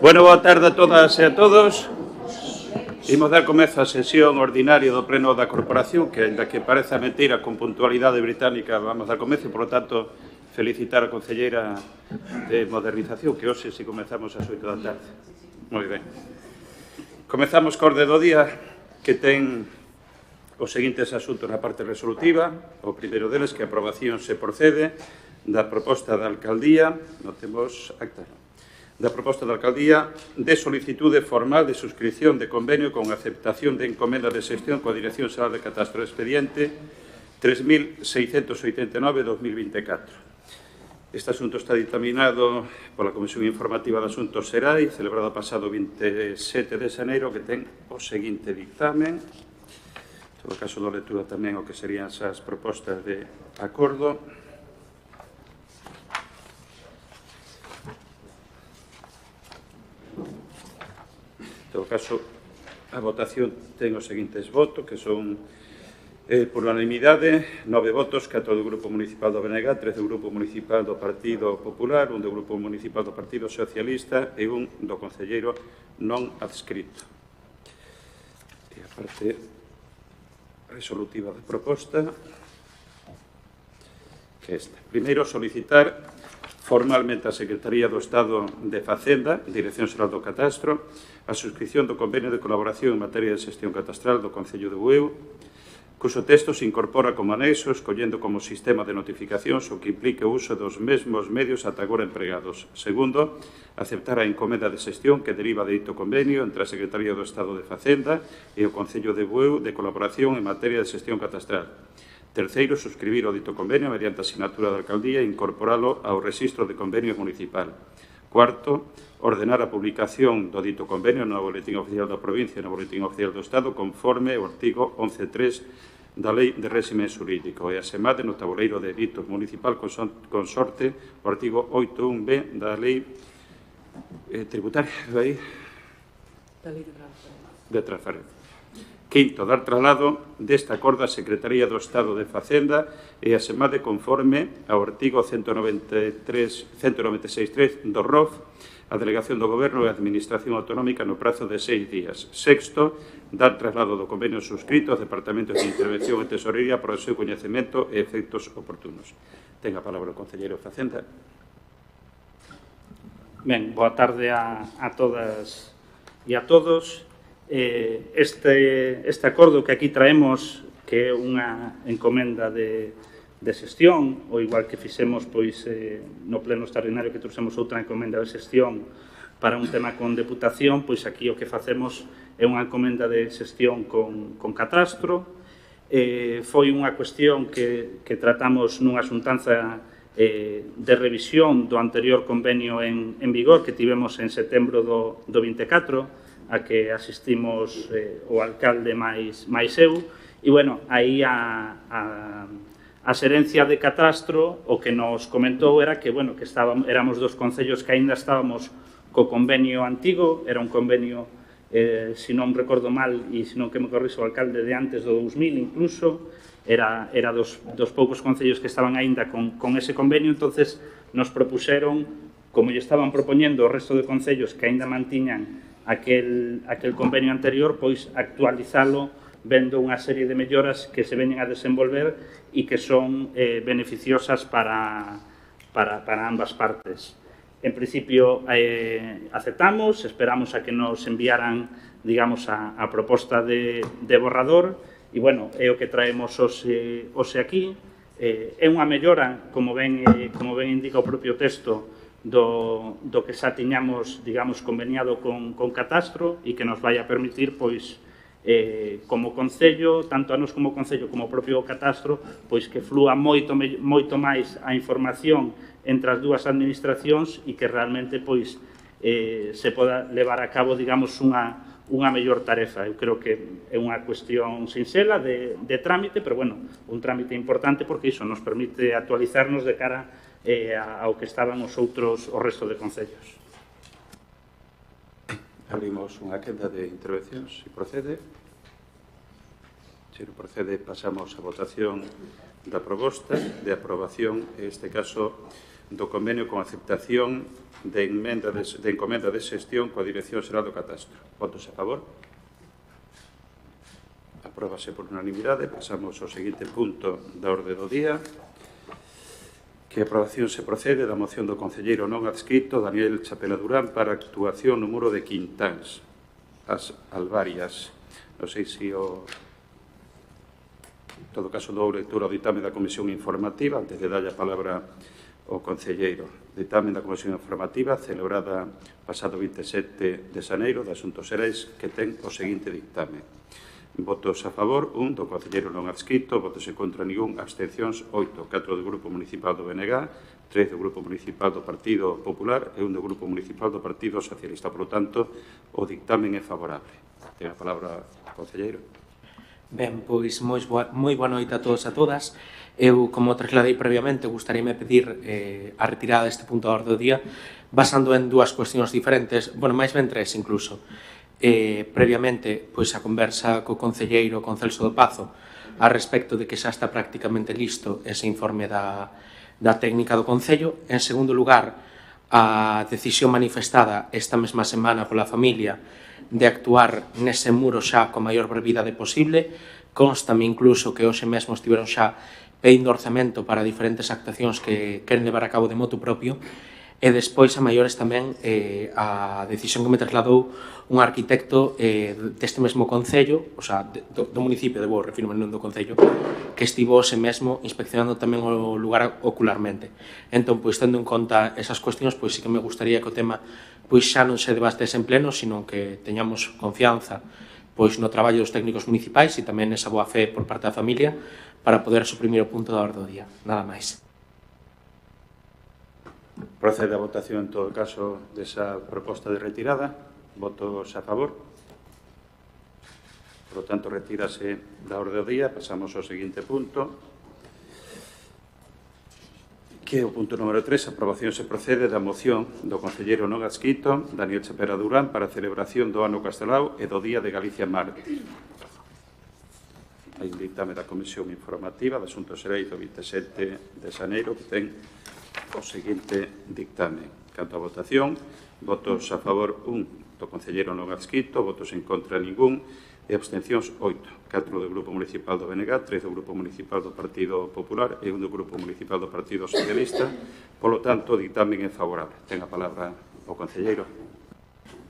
Bueno, boa tarde a todas e a todos. Imos dar comezo a sesión ordinaria do Pleno da Corporación, que, ainda que pareza mentira, con puntualidade británica vamos dar comezo, e, por lo tanto, felicitar a Concelleira de Modernización, que hoxe si comezamos ás 8 da tarde. Moi ben. Comezamos co orde do día, que ten os seguintes asuntos na parte resolutiva. O primeiro deles, que a aprobación se procede da proposta da Alcaldía, non temos acta, da proposta da Alcaldía de solicitude formal de suscripción de convenio con aceptación de encomenda de xestión coa Dirección Xeral de Catastro Expediente 3689-2024. Este asunto está dictaminado pola Comisión Informativa de Asuntos Xerais, celebrada pasado 27 de xaneiro, que ten o seguinte dictamen. En todo caso, do lectura tamén o que serían esas propostas de acordo. En todo caso, a votación ten os seguintes votos, que son, por unanimidade, 9 votos, 4 do Grupo Municipal do BNG, 13 do Grupo Municipal do Partido Popular, 1 do Grupo Municipal do Partido Socialista e 1 do concelleiro non adscrito. E a parte resolutiva da proposta, que é esta. Primeiro, solicitar formalmente a Secretaría do Estado de Facenda, Dirección Xeral do Catastro, a suscripción do convenio de colaboración en materia de xestión catastral do Concello de Bueu, cuxo texto se incorpora como anexo, escollendo como sistema de notificacións o que implique o uso dos mesmos medios ata agora empregados. Segundo, aceptar a encomenda de xestión que deriva de dito convenio entre a Secretaría do Estado de Facenda e o Concello de Bueu de colaboración en materia de xestión catastral. Terceiro, suscribir o dito convenio mediante asinatura da Alcaldía e incorporalo ao rexistro de convenio municipal. Cuarto, ordenar a publicación do dito convenio no Boletín Oficial da Provincia e no Boletín Oficial do Estado conforme o artigo 11.3 da Lei de Réxime Xurídico e asemade no tabuleiro de dito municipal consorte o artigo 8.1b da Lei Tributaria de Transferencia. Quinto, dar traslado deste acordo á Secretaría do Estado de Facenda e asemade conforme ao artigo 196.3 do ROF a Delegación do Goberno e a Administración Autonómica no prazo de 6 días. Sexto, dar traslado do convenio suscrito aos Departamentos de Intervención e Tesorería para o seu coñecemento e efectos oportunos. Ten a palabra o concelleiro de Facenda. Ben, boa tarde a todas e a todos. Este acordo que aquí traemos, que é unha encomenda de xestión, ou igual que fixemos no pleno extraordinario que trouxemos outra encomenda de xestión para un tema con deputación, pois aquí o que facemos é unha encomenda de xestión con catastro. Foi unha cuestión que tratamos nunha xuntanza de revisión do anterior convenio en vigor que tivemos en setembro do 24, a que asistimos o alcalde máis eu, e, bueno, aí a xerencia de catastro o que nos comentou era que, bueno, que éramos dos concellos que aínda estábamos co convenio antigo, era un convenio, se non recordo mal, e se non que me corrixe o alcalde de antes do 2000 incluso, era dos poucos concellos que estaban aínda con ese convenio, entonces nos propuseron, como lle estaban propoñendo o resto de concellos que aínda mantiñan aquel convenio anterior, pois actualizalo vendo unha serie de melloras que se veñen a desenvolver e que son beneficiosas para ambas partes. En principio, aceptamos, esperamos a que nos enviaran, digamos, a proposta de borrador e, bueno, é o que traemos hoxe aquí. É unha mellora, como ben indica o propio texto, do que xa tiñamos, digamos, conveniado con catastro e que nos vai a permitir, pois, como concello, tanto a nos como concello como o propio catastro, pois que flúa moito máis a información entre as dúas administracións e que realmente, pois, se poda levar a cabo, digamos, unha mellor tarefa. Eu creo que é unha cuestión sinxela de trámite, pero, bueno, un trámite importante porque iso nos permite actualizarnos de cara ao que estaban o resto de concellos. Abrimos unha quenda de intervencións, se procede. Se non procede, pasamos a votación da proposta de aprobación, en este caso, do convenio con aceptación de encomenda de xestión coa Dirección Xeral do Catastro. Votos a favor? Apróbase por unanimidade. Pasamos ao seguinte punto da orde do día, que a aprobación se procede da moción do concelleiro non adscrito Daniel Chapela Durán para actuación no muro de Quintáns, as Albarias. Non sei se en todo caso dou lectura ao ditame da Comisión Informativa antes de darlle a palabra ao concelleiro. Ditame da Comisión Informativa celebrada pasado 27 de xaneiro de Asuntos Xerais, que ten o seguinte dictame. Votos a favor, 1 do concelleiro non adscrito, votos en contra ningún, abstencións 8, 4 do Grupo Municipal do BNG, 3 do Grupo Municipal do Partido Popular e 1 do Grupo Municipal do Partido Socialista. Por lo tanto, o dictamen é favorable. Ten a palabra o concelleiro. Ben, pois moi boa noite a todos e a todas. Eu, como trasladei previamente, gustaríame pedir a retirada deste punto da orde do día basando en dúas cuestións diferentes, bueno, máis ben tres incluso. Previamente, pois a conversa co concelleiro, con Celso do Pazo, a respecto de que xa está prácticamente listo ese informe da técnica do Concello. En segundo lugar, a decisión manifestada esta mesma semana pola familia de actuar nese muro xa con maior brevidade posible. Constame incluso que hoxe mesmo estiveron xa pedindo orzamento para diferentes actuacións que queren levar a cabo de motu propio. E despois, a maiores tamén, a decisión que me trasladou un arquitecto deste mesmo concello, o sea, do municipio de Bo, refirme non do concello, que estivo ese mesmo inspeccionando tamén o lugar ocularmente. Entón, pois, tendo en conta esas cuestións, pois sí que me gustaría que o tema pois xa non se debastese en pleno, sino que teñamos confianza pois no traballo dos técnicos municipais e tamén esa boa fe por parte da familia para poder suprimir o punto da orde do día. Nada máis. Procede a votación, en todo caso, desa proposta de retirada. Votos a favor. Por lo tanto, retírase da orde do día. Pasamos ao seguinte punto, que é o punto número 3. A aprobación se procede da moción do concelleiro non adscrito Daniel Chapela Durán para a celebración do Ano Castelao e do Día de Galicia Mártir. Hai un dictame da Comisión Informativa de Asuntos Xerais do 27 de xaneiro que ten o seguinte dictame. Canto a votación, votos a favor 1 do concelleiro non adscrito, votos en contra ningún e abstencións 8, 4 do Grupo Municipal do BNG, 3 do Grupo Municipal do Partido Popular e 1 do Grupo Municipal do Partido Socialista. Polo tanto, o dictamen é favorable. Ten a palabra o concelleiro.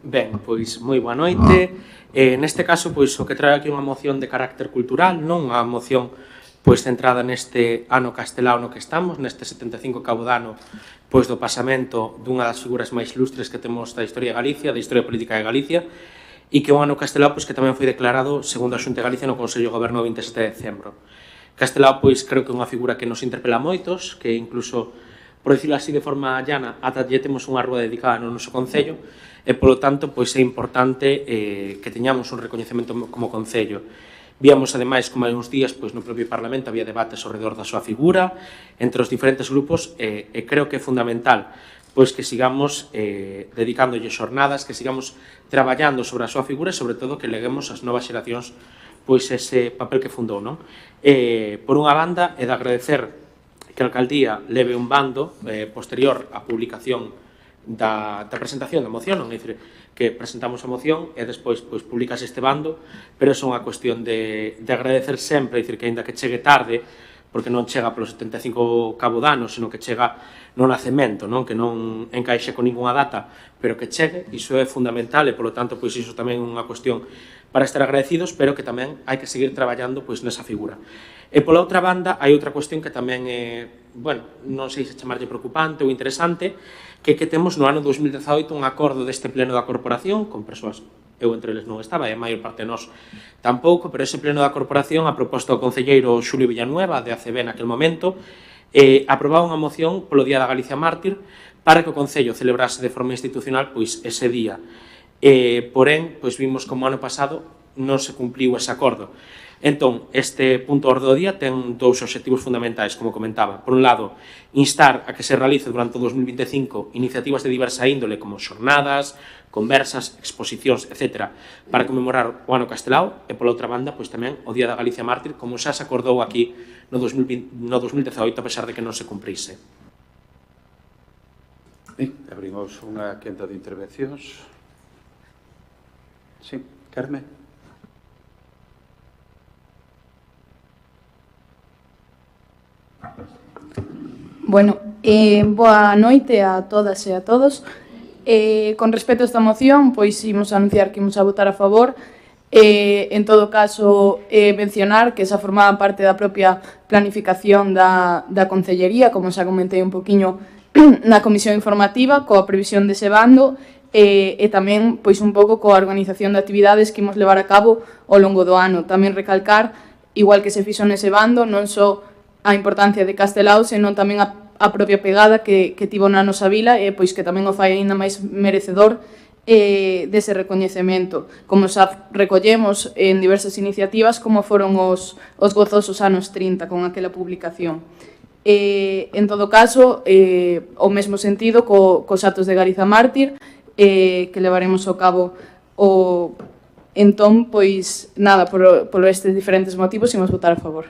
Ben, pois moi boa noite. Neste caso, pois o que trae aquí unha moción de carácter cultural, non unha moción pois centrada neste ano castelao no que estamos, neste 75 cabo de ano pois do pasamento dunha das figuras máis ilustres que temos da historia de Galicia, da historia política de Galicia, e que é un ano castelao pois que tamén foi declarado segundo a Xunta de Galicia no Consello de Goberno o 27 de decembro. Castelao pois creo que é unha figura que nos interpela moitos, que incluso, por dicirlo así de forma llana, ata lle temos unha rúa dedicada no noso Concello, e polo tanto pois é importante que teñamos un recoñecemento como Concello. Víamos, ademais, como hai uns días, pois no propio Parlamento había debates ao redor da súa figura, entre os diferentes grupos, e creo que é fundamental pois que sigamos dedicándolle xornadas, que sigamos traballando sobre a súa figura e, sobre todo, que leguemos ás novas xeracións pois ese papel que fundou, non? Por unha banda, é de agradecer que a Alcaldía leve un bando posterior á publicación da presentación da moción, non? É dicir, que presentamos a moción e despois pois publicase este bando, pero é unha cuestión de agradecer sempre, é dicir, que aínda que chegue tarde, porque non chega polo 75 cabo de ano, senón que chega no nacemento, non? Que non encaixe con ninguna data, pero que chegue, iso é fundamental e, polo tanto, pois iso tamén é unha cuestión para estar agradecidos, pero que tamén hai que seguir traballando pois nesa figura. E pola outra banda, hai outra cuestión que tamén é, bueno, non sei se chamarlle preocupante ou interesante, que temos no ano 2018 un acordo deste pleno da corporación con persoas, eu entre eles non estaba, e a maior parte de nós tampouco, pero ese pleno da corporación, a proposta do concelleiro Xulio Villanueva, de ACB naquel momento, aprobaba unha moción polo Día da Galicia Mártir para que o Concello celebrase de forma institucional pois ese día. Porén, pois vimos como ano pasado non se cumpliu ese acordo. Entón, este punto orde do día ten dous obxectivos fundamentais, como comentaba. Por un lado, instar a que se realice durante o 2025 iniciativas de diversa índole como xornadas, conversas, exposicións, etc., para conmemorar o ano castelao, e pola outra banda, pois tamén o Día da Galicia Mártir, como xa se acordou aquí no 2018, a pesar de que non se cumprise. Abrimos unha quenda de intervencións. Sí, Carmen. Bueno, boa noite a todas e a todos. Con respecto a esta moción, pois imos anunciar que imos a votar a favor. En todo caso, mencionar que esa formaba parte da propia planificación da Concellería, como xa comentei un poquinho na comisión informativa, coa previsión dese bando, e tamén pois un pouco coa organización de actividades que imos levar a cabo ao longo do ano. Tamén recalcar, igual que se fixo nese bando, non só a importancia de Castelao, senón tamén a propia pegada que tivo na nosa vila, e pois que tamén o fai aínda máis merecedor dese recoñecemento, como xa recollemos en diversas iniciativas, como foron os gozosos anos 30 con aquela publicación. En todo caso, o mesmo sentido cos atos de Galiza Mártir, que levaremos ao cabo entón, pois, nada, por estes diferentes motivos, imos votar a favor.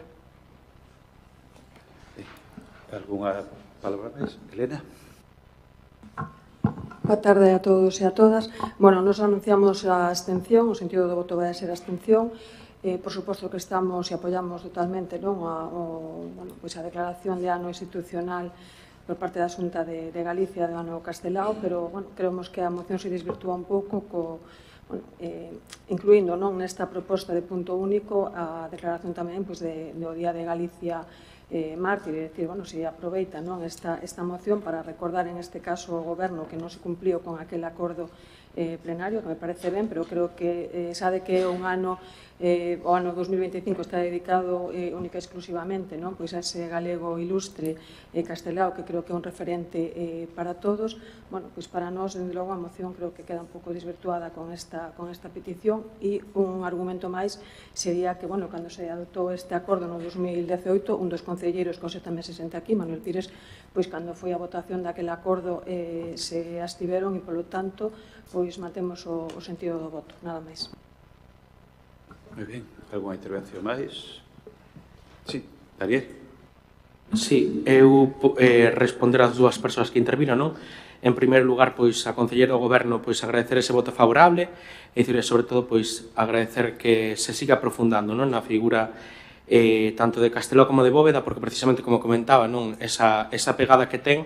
Algúnha palabra máis? Elena? Boa tarde a todos e a todas. Bueno, nos anunciamos a abstención, o sentido do voto vai a ser a abstención. Por suposto que estamos e apoiamos totalmente, non, pois a declaración de ano institucional por parte da Xunta de Galicia do ano Castelao, pero creemos que a moción se desvirtúa un pouco incluindo nesta proposta de punto único a declaración tamén do Día de Galicia Mártir, é dicir, se aproveita esta moción para recordar en este caso ao Goberno que non se cumpliu con aquel acordo plenario, que me parece ben, pero creo que sabe que un ano, o ano 2025 está dedicado única e exclusivamente pois a ese galego ilustre Castelao, que creo que é un referente para todos. Pois para nós, dende logo, a moción creo que queda un pouco desvirtuada con esta petición, e un argumento máis sería que, cando se adoptou este acordo no 2018, un dos concelleiros que hoxe tamén se senta aquí, Manuel Pires, pois cando foi a votación daquele acordo se abstiveron, e polo tanto pois mantemos o sentido do voto, nada máis. Moi ben, algunha intervención máis? Sí, Daniel. Sí, eu responder ás dúas persoas que interviron, non? En primeiro lugar, pois, a concelleira do Goberno, pois, agradecer ese voto favorable, e dicir, sobre todo, pois, agradecer que se siga aprofundando, non, na figura tanto de Castelao como de Bóveda, porque precisamente, como comentaba, non, esa pegada que ten,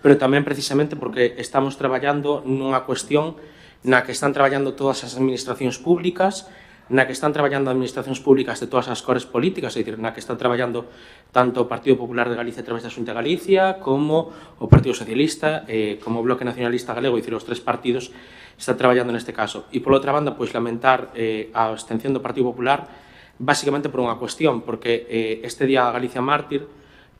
pero tamén precisamente porque estamos traballando nunha cuestión na que están traballando todas as administracións públicas, na que están traballando administracións públicas de todas as cores políticas, é dicir, na que están traballando tanto o Partido Popular de Galicia a través da Xunta de Galicia, como o Partido Socialista, como o Bloque Nacionalista Galego, é dicir, os tres partidos están traballando neste caso. E, pola outra banda, pois, lamentar a abstención do Partido Popular, basicamente por unha cuestión, porque este Día da Galicia Mártir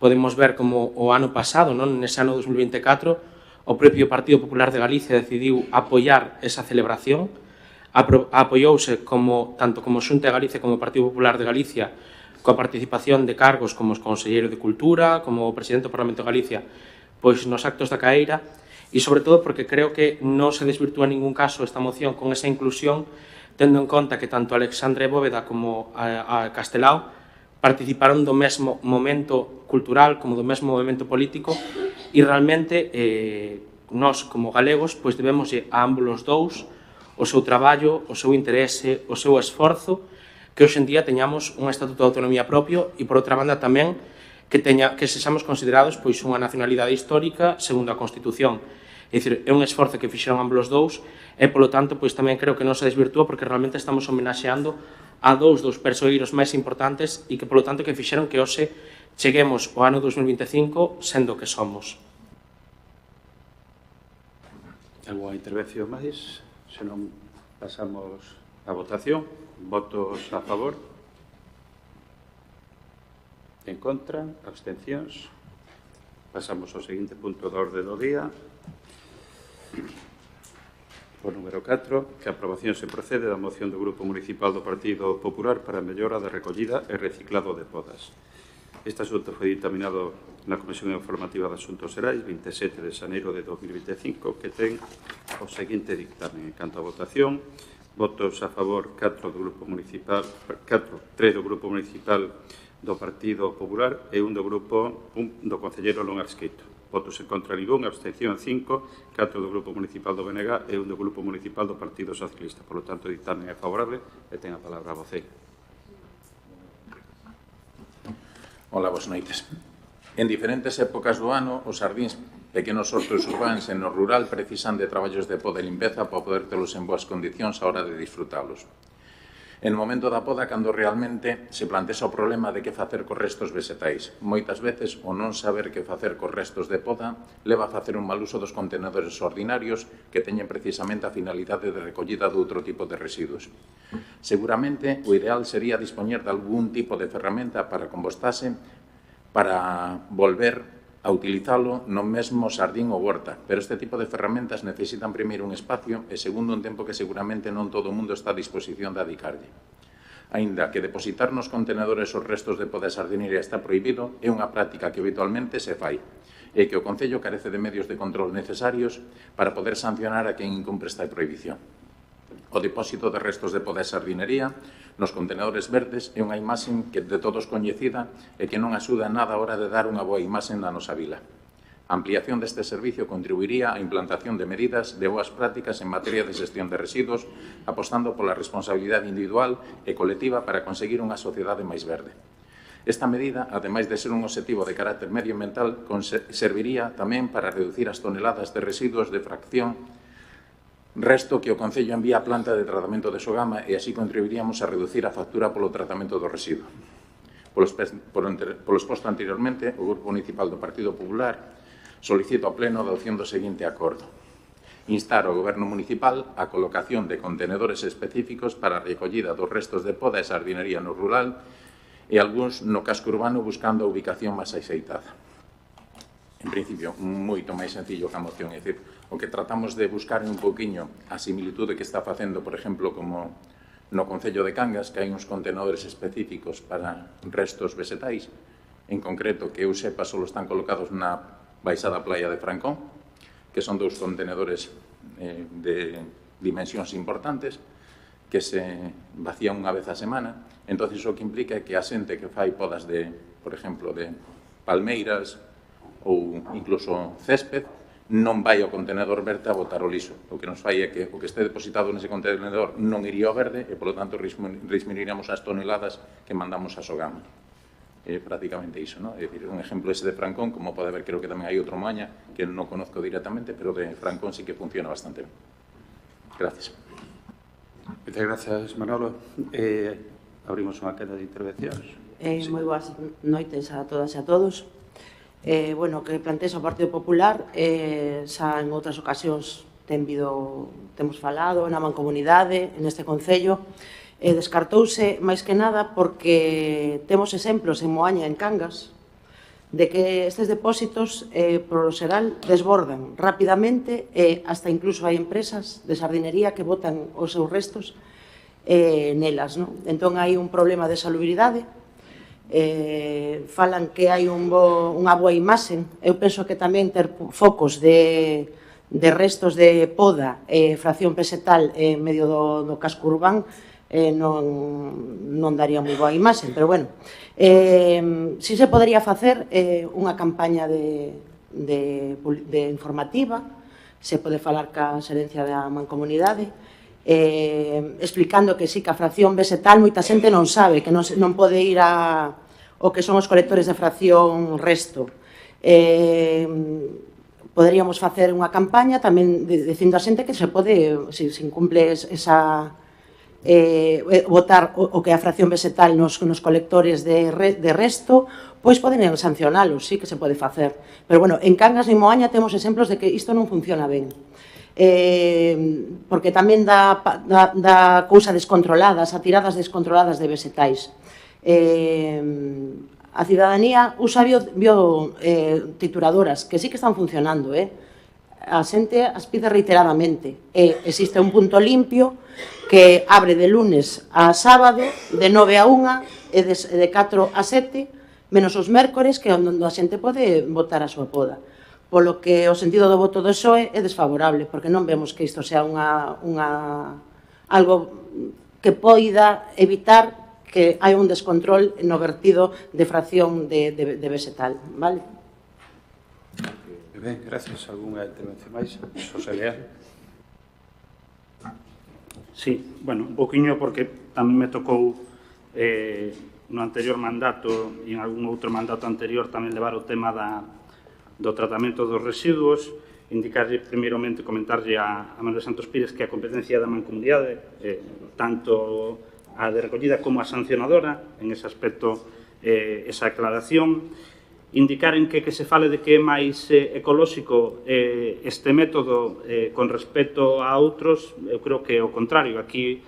podemos ver como o ano pasado, non, nese ano 2024, o propio Partido Popular de Galicia decidiu apoiar esa celebración, apoiouse tanto como Xunta de Galicia como o Partido Popular de Galicia coa participación de cargos como os conselleiros de Cultura, como o presidente do Parlamento de Galicia, pois nos actos da caeira, e sobre todo porque creo que non se desvirtúa en ningún caso esta moción con esa inclusión, tendo en conta que tanto Alexandre Bóveda como a Castelao participaron do mesmo momento cultural como do mesmo momento político, e realmente nós como galegos pois debemos a ambos os dous o seu traballo, o seu interese, o seu esforzo, que hoxe en día teñamos un estatuto de autonomía propio, e por outra banda tamén que sexamos considerados pois unha nacionalidade histórica segundo a Constitución. É dicir, é un esforzo que fixeron ambos os dous, e polo tanto pois tamén creo que non se desvirtúa, porque realmente estamos homenaxeando a dous dos persoeiros máis importantes, e que polo tanto que fixeron que hoxe cheguemos ao ano 2025 sendo que somos. Algúnha intervención máis? Se non, pasamos a votación. Votos a favor? En contra? Abstencións? Pasamos ao seguinte punto da orde do día. O número 4, que a aprobación se procede da moción do Grupo Municipal do Partido Popular para a mellora da recollida e reciclado de podas. Este asunto foi dictaminado na Comisión Informativa de Asuntos Xerais 27 de xaneiro de 2025, que ten o seguinte dictamen. En canto a votación, votos a favor 3 do Grupo Municipal do Partido Popular e un do Concelleiro non adscrito. Votos en contra ningún, abstención 5, 4 do Grupo Municipal do BNG e 1 do Grupo Municipal do Partido Socialista. Por lo tanto, o dictamen é favorable e ten a palabra a voceira. Ola, boas noites. En diferentes épocas do ano, os xardíns pequenos hortos urbáns e no rural precisan de traballos de poda e limpeza para poder telos en boas condicións a hora de disfrutalos. En o momento da poda, cando realmente se plantea o problema de que facer cos restos vegetais. Moitas veces, o non saber que facer cos restos de poda leva a facer un mal uso dos contenedores ordinarios que teñen precisamente a finalidade de recollida de outro tipo de residuos. Seguramente, o ideal sería dispoñer de algún tipo de ferramenta para compostase para volver a utilizalo no mesmo xardín ou huerta, pero este tipo de ferramentas necesitan primeiro un espacio e segundo un tempo que seguramente non todo o mundo está a disposición de dedicarlle. Aínda que depositar nos contenedores os restos de poda e sardinería está prohibido, é unha práctica que habitualmente se fai e que o Concello carece de medios de control necesarios para poder sancionar a quen incumpre esta prohibición. O depósito de restos de poda e sardinería nos contenedores verdes é unha imaxe que de todos coñecida e que non axuda nada a hora de dar unha boa imaxe na nosa vila. A ampliación deste servicio contribuiría á implantación de medidas de boas prácticas en materia de xestión de residuos, apostando pola responsabilidade individual e colectiva para conseguir unha sociedade máis verde. Esta medida, ademais de ser un obxectivo de carácter medioambiental, serviría tamén para reducir as toneladas de residuos de fracción resto que o Concello envía á planta de tratamento de Sogama e así contribuiríamos a reducir a factura polo tratamento do residuo. Por exposto anteriormente, o Grupo Municipal do Partido Popular solicita ao Pleno a adopción do seguinte acordo. Instar ao Goberno Municipal a colocación de contenedores específicos para a recollida dos restos de poda e sardinería no rural e algúns no casco urbano buscando a ubicación máis axeitada. En principio, moito máis sencillo que a moción, é dicir, o que tratamos de buscar un pouquiño a similitude que está facendo, por exemplo, como no Concello de Cangas, que hai uns contenedores específicos para restos vegetais, en concreto, que eu sepa, só están colocados na baixada playa de Francón, que son 2 contenedores de dimensións importantes, que se vacían unha vez a semana. Entón, o que implica é que a xente que fai podas de, por exemplo, de palmeiras, ou incluso césped, non vai ao contenedor verde a botar o lixo. O que nos fai é que o que este depositado nese contenedor non iría ao verde e, polo tanto, disminuiríamos as toneladas que mandamos a Sogama. É prácticamente iso, non? É dicir, un exemplo ese de Francón, como pode ver, creo que tamén hai outro Maña, que non conozco directamente, pero de Francón sí que funciona bastante ben. Gracias. Moitas gracias, Manolo. Abrimos unha quenda de intervencións. Moi boas noites a todas e a todos. Bueno, que plantexa o Partido Popular, xa en outras ocasións temos falado na mancomunidade, neste Concello, descartouse máis que nada porque temos exemplos en Moaña e en Cangas de que estes depósitos, por lo xeral, desbordan rapidamente e hasta incluso hai empresas de sardinería que botan os seus restos nelas, non? Entón hai un problema de salubridade, falan que hai unha boa imaxe. Eu penso que tamén ter focos de restos de poda e fracción vegetal en medio do casco urbán non daría moi boa imaxe, pero bueno, si se podería facer unha campaña de informativa, se pode falar ca xerencia da mancomunidade, explicando que sí, que a fracción vegetal moita xente non sabe, que non pode ir o que son os colectores de fracción resto. Poderíamos facer unha campaña tamén dicindo a xente que se pode, se incumple esa botar o que é a fracción vegetal nos colectores de resto, pois poden sancionalos, sí que se pode facer. Pero, bueno, en Cangas e Moaña temos exemplos de que isto non funciona ben. Porque tamén dá cousa descontrolada, as tiradas descontroladas de vegetais. A cidadanía usa trituradoras, que sí que están funcionando, a xente as pide reiteradamente. Existe un punto limpio que abre de lunes a sábado, de 9 a 1 e de 4 a 7, menos os mércores, que é onde a xente pode botar a súa poda. Polo que o sentido do voto do PSOE é desfavorable, porque non vemos que isto sea algo que poida evitar que hai un descontrol no vertido de fracción de vegetal, vale? Ben, gracias. Alguna intervención máis? Xosé Leal. Sí, bueno, un poquinho porque tamén me tocou no anterior mandato e en algún outro mandato anterior tamén levar o tema do tratamento dos residuos, indicarlle primeiramente, comentarlle a Manuel Santos Pires que a competencia da Mancomunidade, tanto a de recollida como a sancionadora, en ese aspecto esa aclaración, indicar en que se fale de que é máis ecolóxico este método con respecto a outros, eu creo que é o contrario. Aquí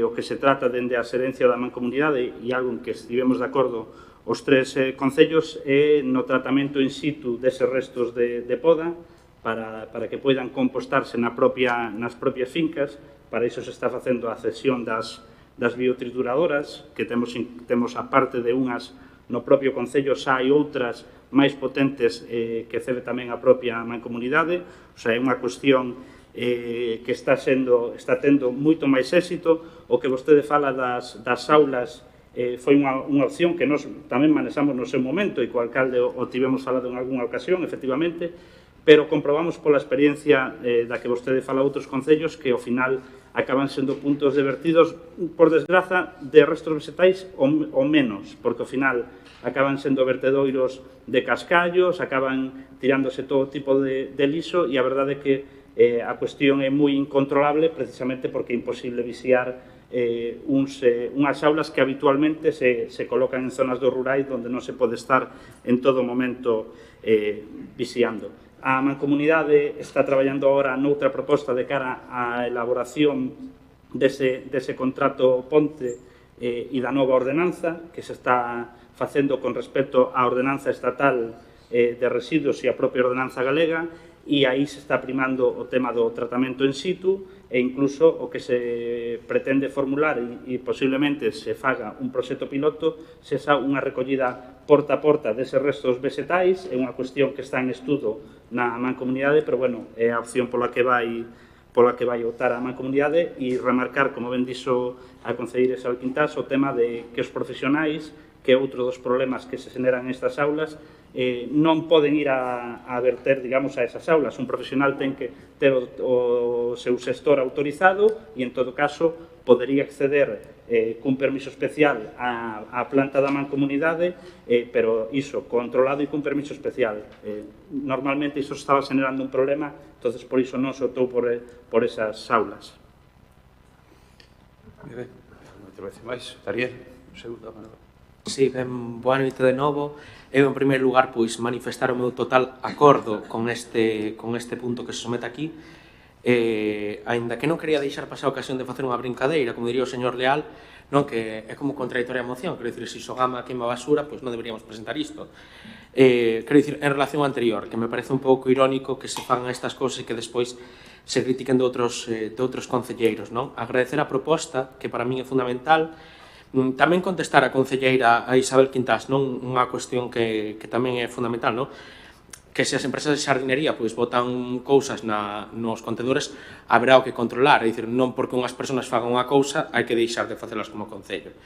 o que se trata dende a xerencia da Mancomunidade e algo en que estivemos de acordo os tres concellos é no tratamento in situ deses restos de poda para que poidan compostarse nas propias fincas. Para iso se está facendo a cesión das biotrituradoras, que temos a parte de unhas no propio concello, xa hai outras máis potentes que cede tamén a propia Mancomunidade. O sea, é unha cuestión que está tendo moito máis éxito. O que vostede fala das aulas foi unha opción que nós tamén manexamos no seu momento e co alcalde o tivemos falado en algunha ocasión, efectivamente, pero comprobamos pola experiencia da que vostede fala outros concellos que ao final acaban sendo puntos de vertidos, por desgraza, de restos vegetais ou menos, porque ao final acaban sendo vertedoiros de cascallos, acaban tirándose todo tipo de lixo e a verdade é que a cuestión é moi incontrolable precisamente porque é imposible vixiar unhas aulas que habitualmente se colocan en zonas do rurais onde non se pode estar en todo momento vixiando. A Mancomunidade está traballando agora noutra proposta de cara á elaboración dese contrato ponte e da nova ordenanza que se está facendo con respecto á ordenanza estatal de residuos e a propia ordenanza galega, e aí se está primando o tema do tratamento in situ e incluso o que se pretende formular e posiblemente se faga un proxecto piloto se xa unha recollida porta a porta deses restos vegetais. É unha cuestión que está en estudo na Mancomunidade, pero bueno, é a opción pola que vai optar a Mancomunidade, e remarcar, como ben dixo a concelleira Isabel Quintás, o tema de que os profesionais, que é outro dos problemas que se generan nestas aulas, non poden ir a verter, digamos, a esas aulas. Un profesional ten que ter o seu xestor autorizado e, en todo caso, podería acceder cun permiso especial á planta da Mancomunidade, pero iso, controlado e cun permiso especial. Normalmente iso estaba generando un problema, entonces por iso non se optou por esas aulas. Ben, unha intervención máis. Dariel, un segundo, Manuel. Sí, ben, boa noite de novo. Eu, en primeiro lugar, pois, manifestar o meu total acordo con este punto que se somete aquí. Aínda que non quería deixar pasar a ocasión de facer unha brincadeira, como diría o señor Leal, non, que é como contradictoria a moción. Quero dicir, se Sogama queima basura, pois non deberíamos presentar isto. Quero dicir, en relación ao anterior, que me parece un pouco irónico que se fagan estas cousas e que despois se critiquen de outros concelleiros, non? Agradecer a proposta, que para min é fundamental. Tamén contestar a concelleira a Isabel Quintás, non, unha cuestión que tamén é fundamental, non? Que se as empresas de xardinería pois botan cousas nos contedores, haberá o que controlar, é dicir, non porque unhas persoas fagan unha cousa hai que deixar de facelas como concello.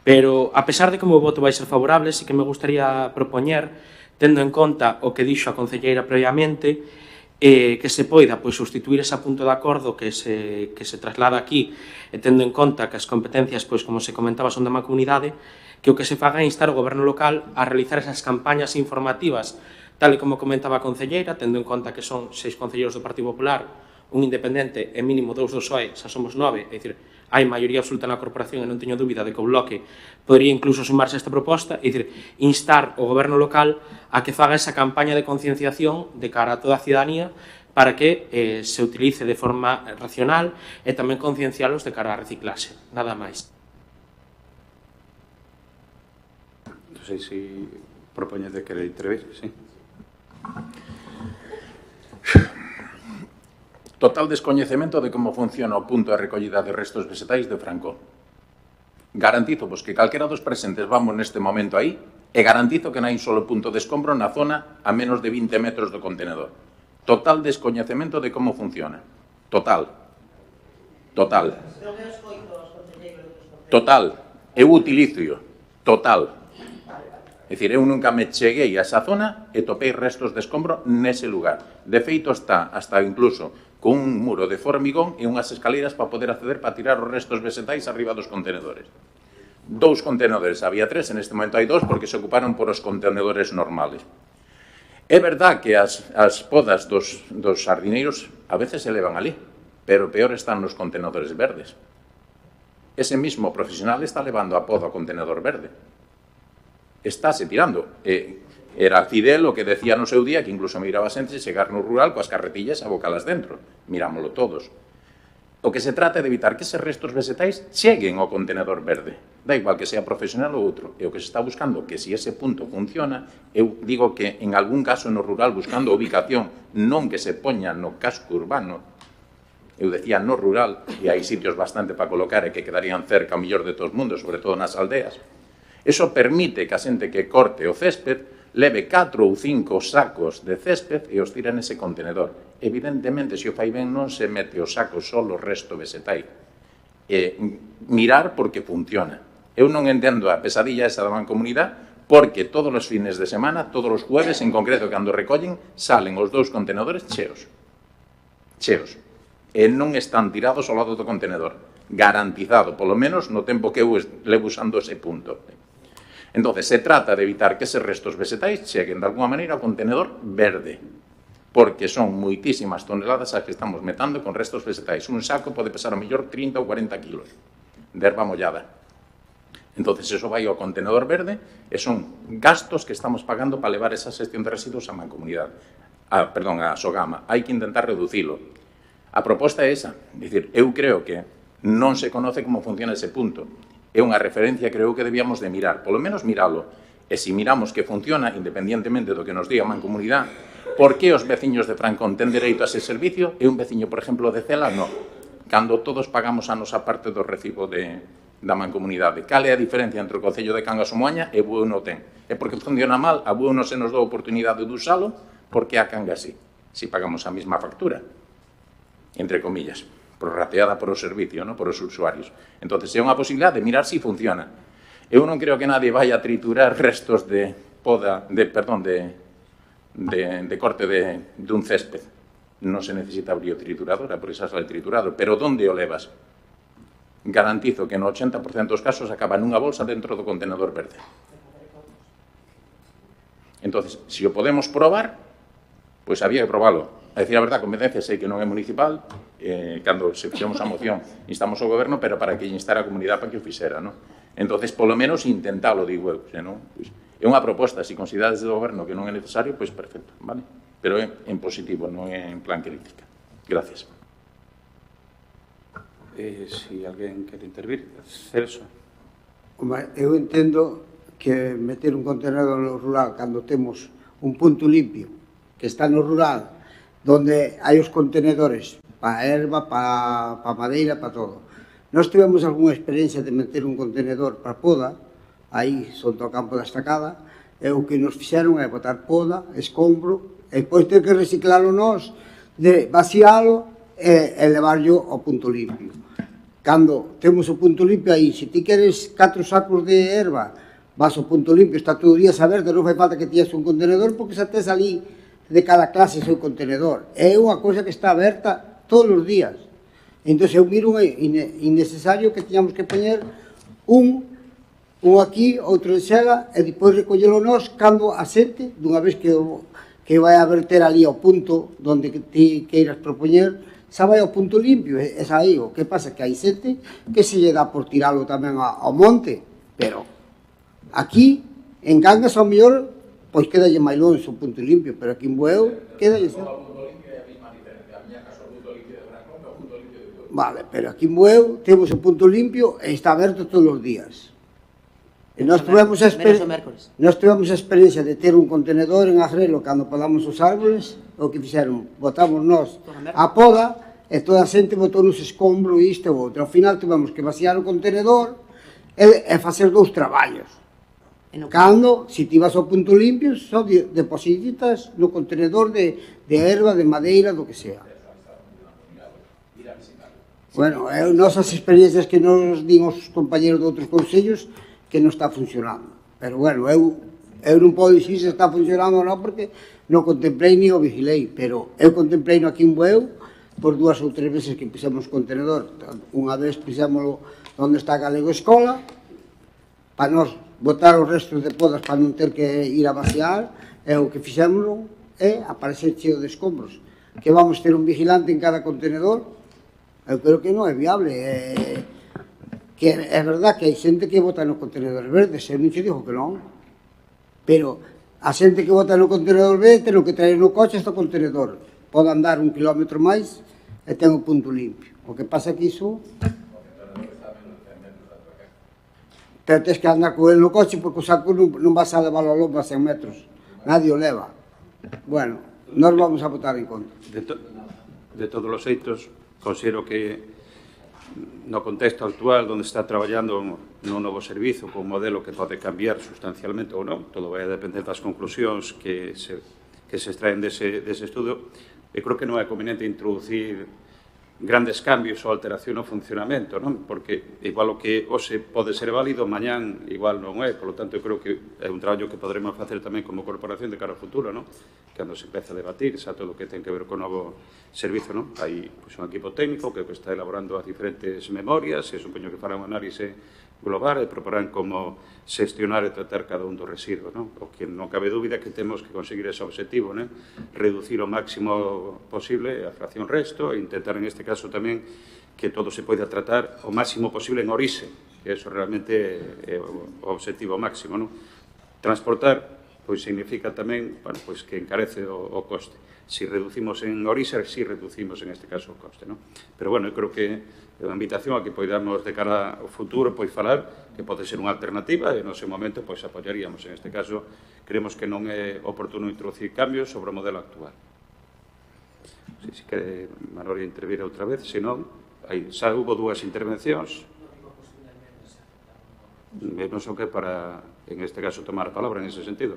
Pero, a pesar de que o meu voto vai ser favorable, sí que me gustaría propoñer, tendo en conta o que dixo a concelleira previamente, que se poida pois, sustituir ese punto de acordo que se traslada aquí, e tendo en conta que as competencias, pois, como se comentaba, son da Mancomunidade, que o que se faga é instar o goberno local a realizar esas campañas informativas, tal e como comentaba a concelleira, tendo en conta que son 6 concelleiros do Partido Popular, un independente e mínimo 2 do PSOE, xa somos 9, é dicir, hai maioría absoluta na corporación e non teño dúbida de que o Bloque podría incluso sumarse a esta proposta, é dicir, instar o goberno local a que faga esa campaña de concienciación de cara a toda a ciudadanía para que se utilice de forma racional e tamén conciencialos de cara a reciclase. Nada máis. Non sei se propoñes de querer intervir, sí. Total descoñecemento de como funciona o punto de recollida de restos vegetais de Franco. Garantizo vos que calquera dos presentes vamos neste momento aí e garantizo que non hai un solo punto de escombro na zona a menos de 20 metros do contenedor. Total descoñecemento de como funciona. Total. Total. Total. Eu utilizo-o. Total. É dicir, eu nunca me cheguei a esa zona e topei restos de escombro nese lugar. De feito, está hasta incluso con un muro de formigón e unhas escaleras para poder acceder para tirar os restos vegetais arriba dos contenedores. 2 contenedores, había 3, en este momento hai 2 porque se ocuparon por os contenedores normales. É verdad que as podas dos sardineiros a veces se levan ali, pero peor están nos contenedores verdes. Ese mismo profesional está levando a poda ao contenedor verde. Estáse tirando. Era Fidel o que decía no seu día que incluso miraba xente chegar no rural coas carretillas a bocalas dentro. Mirámoslo todos. O que se trata é de evitar que eses restos vegetais cheguen ao contenedor verde. Da igual que sea profesional ou outro. E o que se está buscando, que se ese punto funciona, eu digo que en algún caso no rural buscando ubicación, non que se poña no casco urbano, eu decía no rural, e hai sitios bastante para colocar e que quedarían cerca ao mellor de todo o mundo, sobre todo nas aldeas. Eso permite que a xente que corte o césped leve 4 ou 5 sacos de césped e os tira nese contenedor. Evidentemente, se o fai ben, non se mete o saco solo o resto vegetal. Mirar porque funciona. Eu non entendo a pesadilla esa da mancomunidade porque todos os fines de semana, todos os jueves, en concreto, cando recollen, salen os 2 contenedores cheos. Cheos. E non están tirados ao lado do contenedor. Garantizado, polo menos, no tempo que eu levo usando ese punto. Entón, se trata de evitar que eses restos vegetais cheguen de alguma maneira ao contenedor verde, porque son moitísimas toneladas as que estamos metando con restos vegetais. Un saco pode pesar ao mellor 30 ou 40 kilos de erva mollada. Entón, eso vai ao contenedor verde e son gastos que estamos pagando para levar esa xestión de residuos á mancomunidade. A Sogama. Hai que intentar reducilo. A proposta é esa. Dicir, eu creo que non se conoce como funciona ese punto. É unha referencia, creo que debíamos de mirar, polo menos miralo. E se miramos que funciona, independientemente do que nos diga a mancomunidade, por que os veciños de Francón ten dereito a ese servicio e un veciño, por exemplo, de Cela, non? Cando todos pagamos a nosa parte do recibo da mancomunidade. Cal é a diferencia entre o Concello de Cangas ou Moaña e Bueu non ten? É porque funciona mal, a Bueu non se nos dou a oportunidade de usalo, porque a Cangas sí, si pagamos a mesma factura, entre comillas, prorrateada por o servicio, por os usuarios. Entón, é unha posibilidade de mirar se funciona. Eu non creo que nadie vai a triturar restos de poda, de corte dun césped. Non se necesita biotrituradora, porque xa sale triturado. Pero onde o levas? Garantizo que no 80% dos casos acaba nunha bolsa dentro do contenedor verde. Entón, se o podemos probar, pois había que probalo. A decir a verdade, a competencia sei que non é municipal, cando se fixemos a moción instamos ao goberno, pero para que instara a comunidade para que o fixera, non? Entón, polo menos intentalo, digo eu, senón, pois, é unha proposta, se considerades do goberno que non é necesario, pois perfecto, vale? Pero é en positivo, non é en plan crítica. Gracias. Si alguén quere intervir, Celso. Eu entendo que meter un contenedor no rural cando temos un punto limpio que está no rural, donde hai os contenedores para erva, para madeira, para todo. Nós tivemos algunha experiencia de meter un contenedor para poda, aí son do campo da estacada, e o que nos fixeron é botar poda, escombro, e depois ter que reciclalo nós, de vacialo e levarlo ao punto limpio. Cando temos o punto limpio aí, se ti queres 4 sacos de erva, vas ao punto limpio, está todo o día saber, non fai falta que tías un contenedor, porque xa tes ali de cada clase seu contenedor. É unha cousa que está aberta todos os días. Entón, eu miro innecesario que tiñamos que poñer un aquí, outro de Xela, e depois recollelo nós cando a xente, dunha vez que vai a verter ali ao punto onde ti queiras propoñer, xa vai ao punto limpio, é aí. O que pasa que hai xente que se lle dá por tiralo tamén ao monte, pero aquí, en Cangas, ao mellor, pois quedalle máis longe o punto limpio, pero aquí en Bueu quedalle xa. Vale, pero aquí en Bueu temos o punto limpio e está aberto todos os días. E nós tivemos a experiencia de ter un contenedor en Agrelo cando podamos os árboles, o que fixeron, botamos nós a poda e toda a xente botou nos escombro isto e outro. Ao final tivemos que vaciar o contenedor e facer 2 traballos. Cando, se ti vas ao punto limpio, só depositas no contenedor de erva, de madeira, do que sea. Bueno, nosas experiencias que nos din os compañeros de outros concellos que non está funcionando. Pero, bueno, eu Eu non podo dicir se está funcionando ou non, porque non contemplei ni o vigilei, pero eu contemplei no aquí en Bueu por 2 ou 3 veces que pisamos contenedor. Unha vez pisámoslo onde está Galego Escola, para nos botar os restos de podas para non ter que ir a vaciar, e o que fixémoslo é aparecer cheo de escombros. Que vamos ter un vigilante en cada contenedor? Eu creo que non é viable. Que é verdad que hai xente que vota no contenedor verde, eu non che digo que non, pero a xente que vota no contenedor verde ten que traer no coche este contenedor, pode andar 1 kilómetro máis e ten o punto limpio. O que pasa é que iso pero tens que andar con ele no coche, porque o saco non vas a levar a lomba a 100 metros, nadie o leva. Bueno, nós vamos a votar en contra. De todos os xeitos, considero que no contexto actual onde está traballando nun novo servizo con un modelo que pode cambiar sustancialmente ou non, todo vai a depender das conclusións que se extraen dese estudo, e creo que non é conveniente introducir grandes cambios ou alteración no funcionamento, non? Porque igual o que hoxe pode ser válido, mañán igual non é, por lo tanto, eu creo que é un traballo que poderemos facer tamén como corporación de cara ao futuro, non? Cando se empeza a debatir xa todo o que ten que ver con o novo servizo, non? Hai un equipo técnico que está elaborando as diferentes memorias e supoño que fará un análise global e proporán como xestionar e tratar cada un dos residuos, non? O que non cabe dúbida que temos que conseguir ese objetivo, non? Reducir o máximo posible a fracción resto e intentar en este caso tamén que todo se poida tratar o máximo posible en orixe, que eso realmente é o objetivo máximo, non? Transportar, pois significa tamén, bueno, pois que encarece o coste. Si reducimos en orixe, si reducimos en este caso o coste, non? Pero, bueno, eu creo que é unha invitación a que poidamos de cara ao futuro pois falar que pode ser unha alternativa e no seu momento pois apoiaríamos. En este caso, creemos que non é oportuno introducir cambios sobre o modelo actual. Si quere Manoli intervir outra vez, senón, xa hubo 2 intervencións. Non son que para, en este caso, tomar a palabra en ese sentido.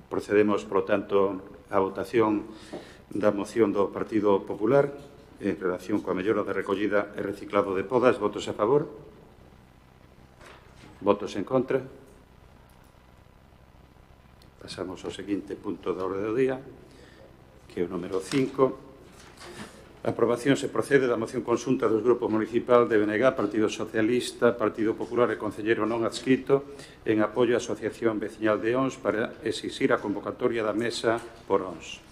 Procedemos, por lo tanto, á votación da moción do Partido Popular en relación coa mellora de recollida e reciclado de podas. Votos a favor? Votos en contra? Pasamos ao seguinte punto da orde do día, que é o número 5. A aprobación se procede da moción conxunta dos grupos municipal de BNG, Partido Socialista, Partido Popular e Concelleiro non adscrito en apoio á Asociación Veciñal de Ons para exixir a convocatoria da mesa por Ons.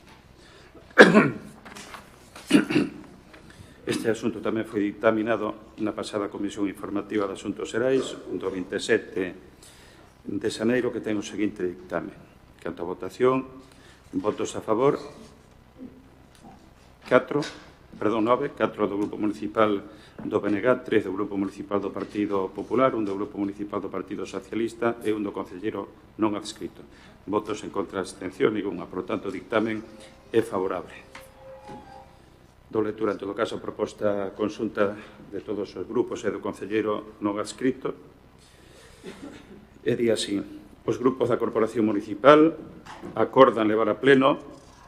Este asunto tamén foi dictaminado na pasada Comisión Informativa de Asuntos Xerais, do 27 de xaneiro, que ten o seguinte dictamen. Canto a votación, votos a favor, 9 do Grupo Municipal do BNG, 3 do Grupo Municipal do Partido Popular, 1 do Grupo Municipal do Partido Socialista e 1 do Concelleiro non adscrito. Votos en contra, abstención, ninguna. Por tanto, o dictamen é favorable. Dou lectura, en todo caso, a proposta conxunta de todos os grupos e do Concelleiro non adscrito. E di así: os grupos da Corporación Municipal acordan levar a pleno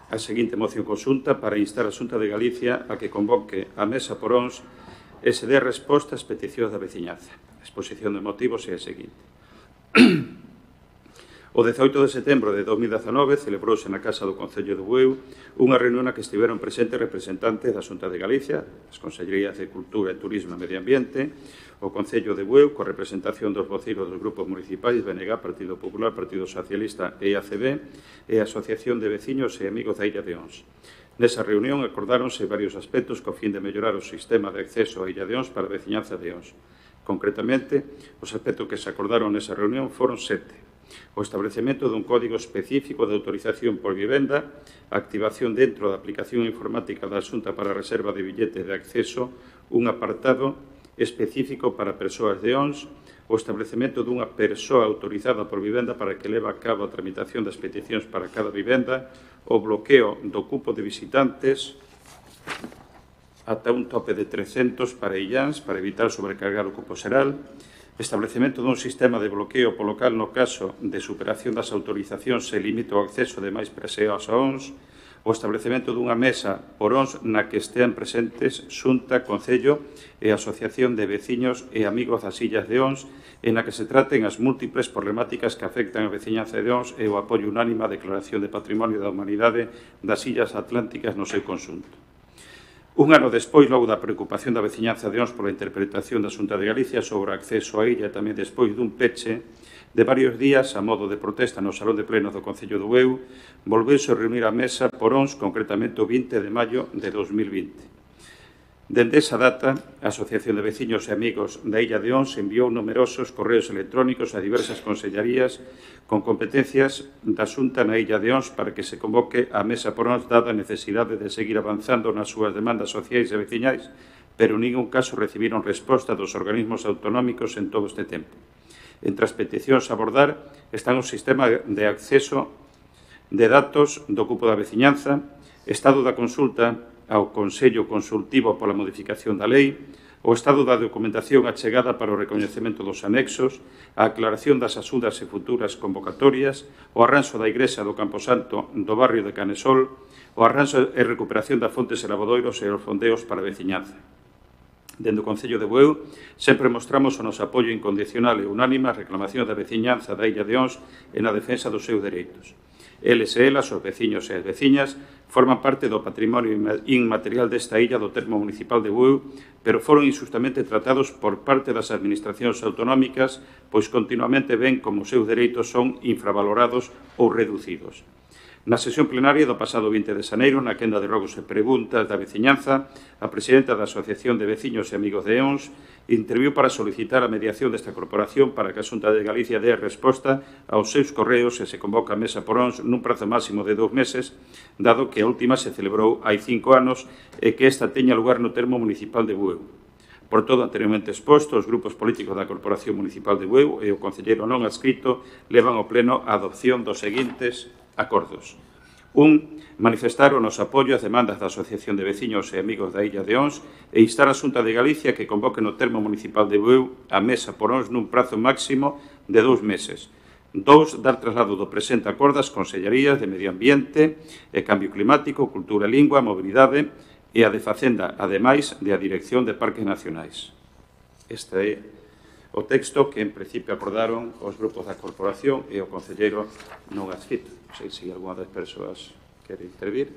a seguinte moción conxunta para instar a Xunta de Galicia a que convoque a mesa por Ons e se dé resposta ás peticións da veciñanza. A exposición de motivos é a seguinte. O 18 de setembro de 2019 celebrouse na Casa do Concello de Bueu unha reunión na que estiveron presentes representantes da Xunta de Galicia, as Consellerías de Cultura e Turismo e Medio Ambiente, o Concello de Bueu, coa representación dos voceiros dos grupos municipais BNG, Partido Popular, Partido Socialista e ACB, e a Asociación de Veciños e Amigos da Illa de Ons. Nesa reunión acordáronse varios aspectos co fin de mellorar o sistema de acceso á Illa de Ons para a veciñanza de Ons. Concretamente, os aspectos que se acordaron nesa reunión foron 7. O establecemento dun código específico de autorización por vivenda, a activación dentro da aplicación informática da Xunta para a reserva de billetes de acceso, un apartado específico para persoas de Ons, o establecemento dunha persoa autorizada por vivenda para que leva a cabo a tramitación das peticións para cada vivenda, o bloqueo do cupo de visitantes ata un tope de 300 para illáns para evitar sobrecargar o cupo xeral, establecemento dun sistema de bloqueo polo local no caso de superación das autorizacións se limita o acceso de máis persoas a Ons, o establecemento dunha mesa por ONS na que estean presentes Xunta, Concello e Asociación de Veciños e Amigos das Illas de ONS, en na que se traten as múltiples problemáticas que afectan a veciñanza de ONS e o apoio unánime á Declaración de Patrimonio da Humanidade das Illas Atlánticas no seu conxunto. Un ano despois, logo da preocupación da veciñanza de ONS pola interpretación da Xunta de Galicia sobre o acceso á illa e tamén despois dun peche de varios días, a modo de protesta no Salón de Plenos do Concello do Bueu, volveuse a reunir a mesa por ONS, concretamente o 20 de maio de 2020. Dende esa data, a Asociación de Veciños e Amigos da Illa de ONS enviou numerosos correos electrónicos a diversas consellerías con competencias da Xunta na Illa de ONS para que se convoque a mesa por ONS dada a necesidade de seguir avanzando nas súas demandas sociais e veciñais, pero en ningún caso recibiron resposta dos organismos autonómicos en todo este tempo. Entre as peticións a abordar están o sistema de acceso de datos do cupo da veciñanza, estado da consulta ao Consello Consultivo pola modificación da lei, o estado da documentación achegada para o recoñecemento dos anexos, a aclaración das asudas e futuras convocatorias, o arranxo da Igrexa do Camposanto do barrio de Canesol, o arranxo e recuperación das fontes e lavadoiros e os fondeos para a veciñanza. Dende o Concello de Bueu, sempre mostramos o noso apoio incondicional e unánime á reclamación da veciñanza da Illa de ONS e na defensa dos seus dereitos. Eles e elas, os veciños e as veciñas, forman parte do patrimonio inmaterial desta illa do termo municipal de Bueu, pero foron injustamente tratados por parte das administracións autonómicas, pois continuamente ven como os seus dereitos son infravalorados ou reducidos. Na sesión plenaria do pasado 20 de xaneiro, na quenda de rogos e preguntas da veciñanza, a presidenta da Asociación de Veciños e Amigos de ONS interviu para solicitar a mediación desta corporación para que a Xunta de Galicia dé resposta aos seus correos e se convoca a mesa por ONS nun prazo máximo de 2 meses, dado que a última se celebrou hai 5 anos e que esta teña lugar no termo municipal de Bueu. Por todo anteriormente exposto, os grupos políticos da Corporación Municipal de Bueu e o concelleiro non adscrito levan ao pleno a adopción dos seguintes acordos. 1. Manifestar o noso apoio ás demandas da Asociación de Veciños e Amigos da Illa de ONS e instar a Xunta de Galicia que convoque no termo municipal de Bueu a mesa por ONS nun prazo máximo de 2 meses. 2. Dar traslado do presente acordo ás consellerías de Medio Ambiente e Cambio Climático, Cultura e Lingua, Mobilidade e a de Facenda, ademais de a Dirección de Parques Nacionais. Este é o texto que, en principio, acordaron os grupos da corporación e o concelleiro non adscrito. Non sei se alguna das persoas quere intervir.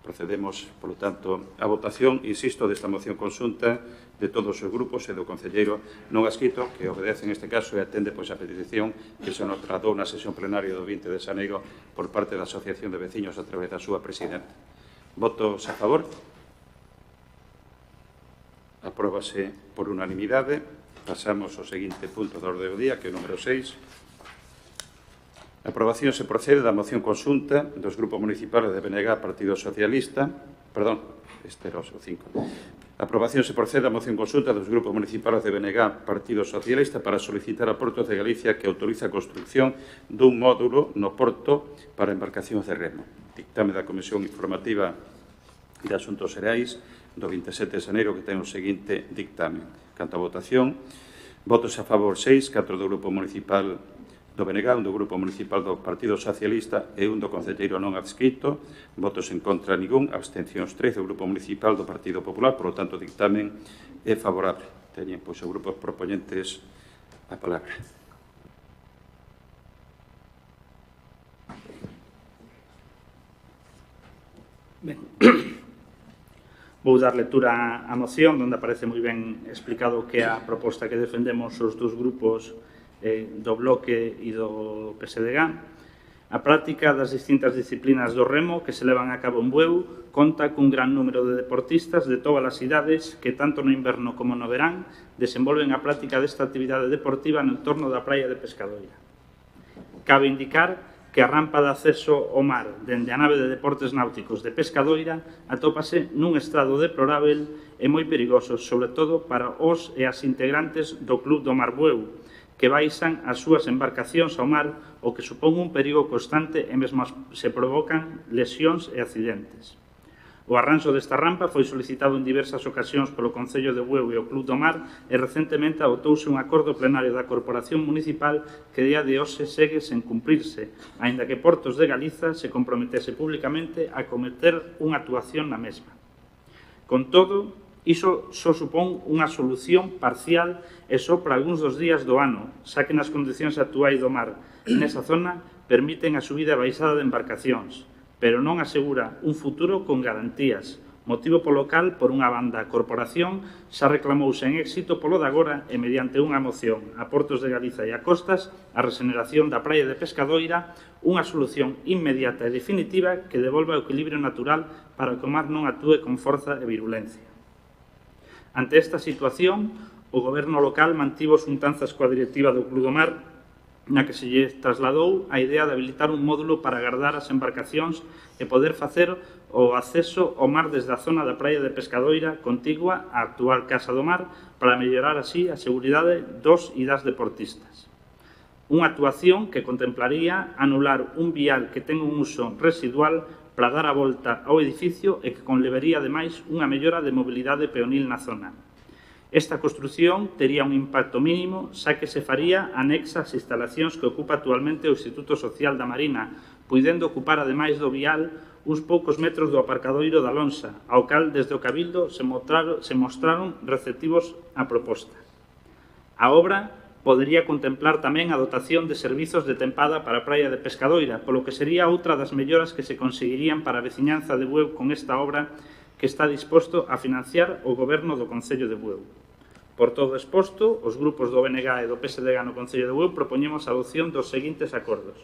Procedemos, polo tanto, a votación, insisto, desta moción conxunta de todos os grupos e do concelleiro non adscrito, que obedece en este caso e atende pois a petición que se nos tradou na sesión plenaria do 20 de xaneiro por parte da Asociación de Veciños a través da súa presidenta. Votos a favor? Apróbase por unanimidade. Pasamos ao seguinte punto da orde do día, que é o número 6. A aprobación se procede da moción conxunta dos grupos municipales de BNG Partido Socialista, perdón, este era o 5. A aprobación se procede da moción conxunta dos grupos municipales de BNG Partido Socialista para solicitar a Portos de Galicia que autoriza a construcción dun módulo no porto para embarcacións de remo. Dictame da Comisión Informativa de Asuntos Xerais do 27 de xaneiro que ten o seguinte dictamen. Canto a votación, votos a favor 6, 4 do Grupo Municipal do BNG, 1 do Grupo Municipal do Partido Socialista e 1 do concelleiro non adscrito, votos en contra ningún, abstencións 3 do Grupo Municipal do Partido Popular, por lo tanto, o dictamen é favorable. Teñen, pois, os grupos propoñentes a palabra. Ben. Vou dar lectura á moción, onde aparece moi ben explicado que é a proposta que defendemos os dos grupos do Bloque e do PSDG. A práctica das distintas disciplinas do remo que se levan a cabo en Bueu conta cun gran número de deportistas de todas as idades que, tanto no inverno como no verán, desenvolven a práctica desta actividade deportiva no entorno da praia de Pescadoira. Cabe indicar que a rampa de acceso ao mar dende a nave de deportes náuticos de Pescadoira atópase nun estado deplorável e moi perigoso, sobre todo para os e as integrantes do Club do Mar Bueu, que baixan as súas embarcacións ao mar, o que supón un perigo constante e mesmo se provocan lesións e accidentes. O arranxo desta rampa foi solicitado en diversas ocasións polo Concello de Bueu e o Club do Mar e recentemente adoptouse un acordo plenario da Corporación Municipal que día de hoxe segue sen cumprirse, aínda que Portos de Galiza se comprometese públicamente a cometer unha actuación na mesma. Con todo, iso só supón unha solución parcial e só para algúns dos días do ano, xa que nas condicións actuais do mar nesa zona permiten a subida e baixada de embarcacións, pero non asegura un futuro con garantías, motivo polo cal, por unha banda, a Corporación xa reclamouse en éxito polo de agora e mediante unha moción a Portos de Galiza e a Costas a regeneración da praia de Pescadoira, unha solución inmediata e definitiva que devolva o equilibrio natural para que o mar non actúe con forza e virulencia. Ante esta situación, o Goberno local mantivo xuntanzas coa directiva do Club do Mar na que se lle trasladou a idea de habilitar un módulo para agardar as embarcacións e poder facer o acceso ao mar desde a zona da praia de Pescadoira contigua á actual Casa do Mar para mellorar así a seguridade dos e das deportistas. Unha actuación que contemplaría anular un vial que ten un uso residual para dar a volta ao edificio e que conlevaría, ademais, unha mellora de mobilidade peonil na zona. Esta construción tería un impacto mínimo, xa que se faría anexa ás instalacións que ocupa actualmente o Instituto Social da Marina, puidendo ocupar, ademais do vial, uns poucos metros do aparcadoiro da Lonxa, ao cal, desde o Cabildo, se mostraron receptivos á proposta. A obra podería contemplar tamén a dotación de servizos de tempada para a praia de Pescadoira, polo que sería outra das melloras que se conseguirían para a veciñanza de Bueu con esta obra que está disposto a financiar o Goberno do Concello de Bueu. Por todo exposto, os grupos do BNG e do PSDG no Concello de Bueu propoñemos a adopción dos seguintes acordos.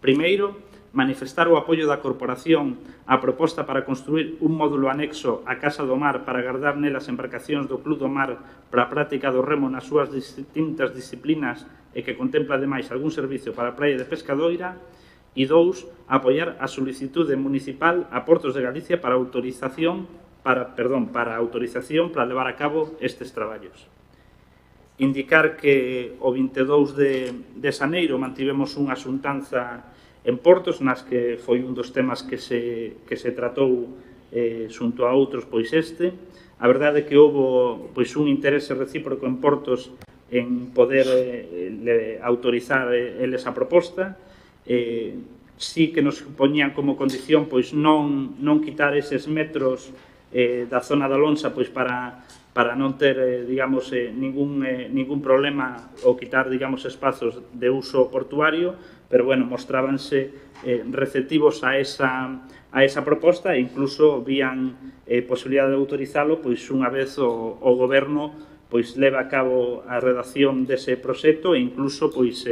Primeiro, manifestar o apoio da Corporación á proposta para construir un módulo anexo á Casa do Mar para agardar nelas embarcacións do Club do Mar para a práctica do remo nas súas distintas disciplinas e que contempla, ademais, algún servicio para a praia de Pescadoira. E dous, apoiar a solicitude municipal a Portos de Galicia para autorización para levar a cabo estes traballos. Indicar que o 22 de xaneiro mantivemos unha xuntanza en Portos, nas que foi un dos temas que se tratou xunto a outros, pois este. A verdade é que houve un interese recíproco en Portos en poder autorizar eles a proposta. Sí que nos poñían como condición pois non quitar eses metros da zona da Lonxa pois para non ter ningún problema ou quitar espazos de uso portuario, pero mostrábanse receptivos a esa proposta e incluso vían posibilidade de autorizalo pois unha vez o Goberno pois leva a cabo a redacción dese proxecto e incluso pois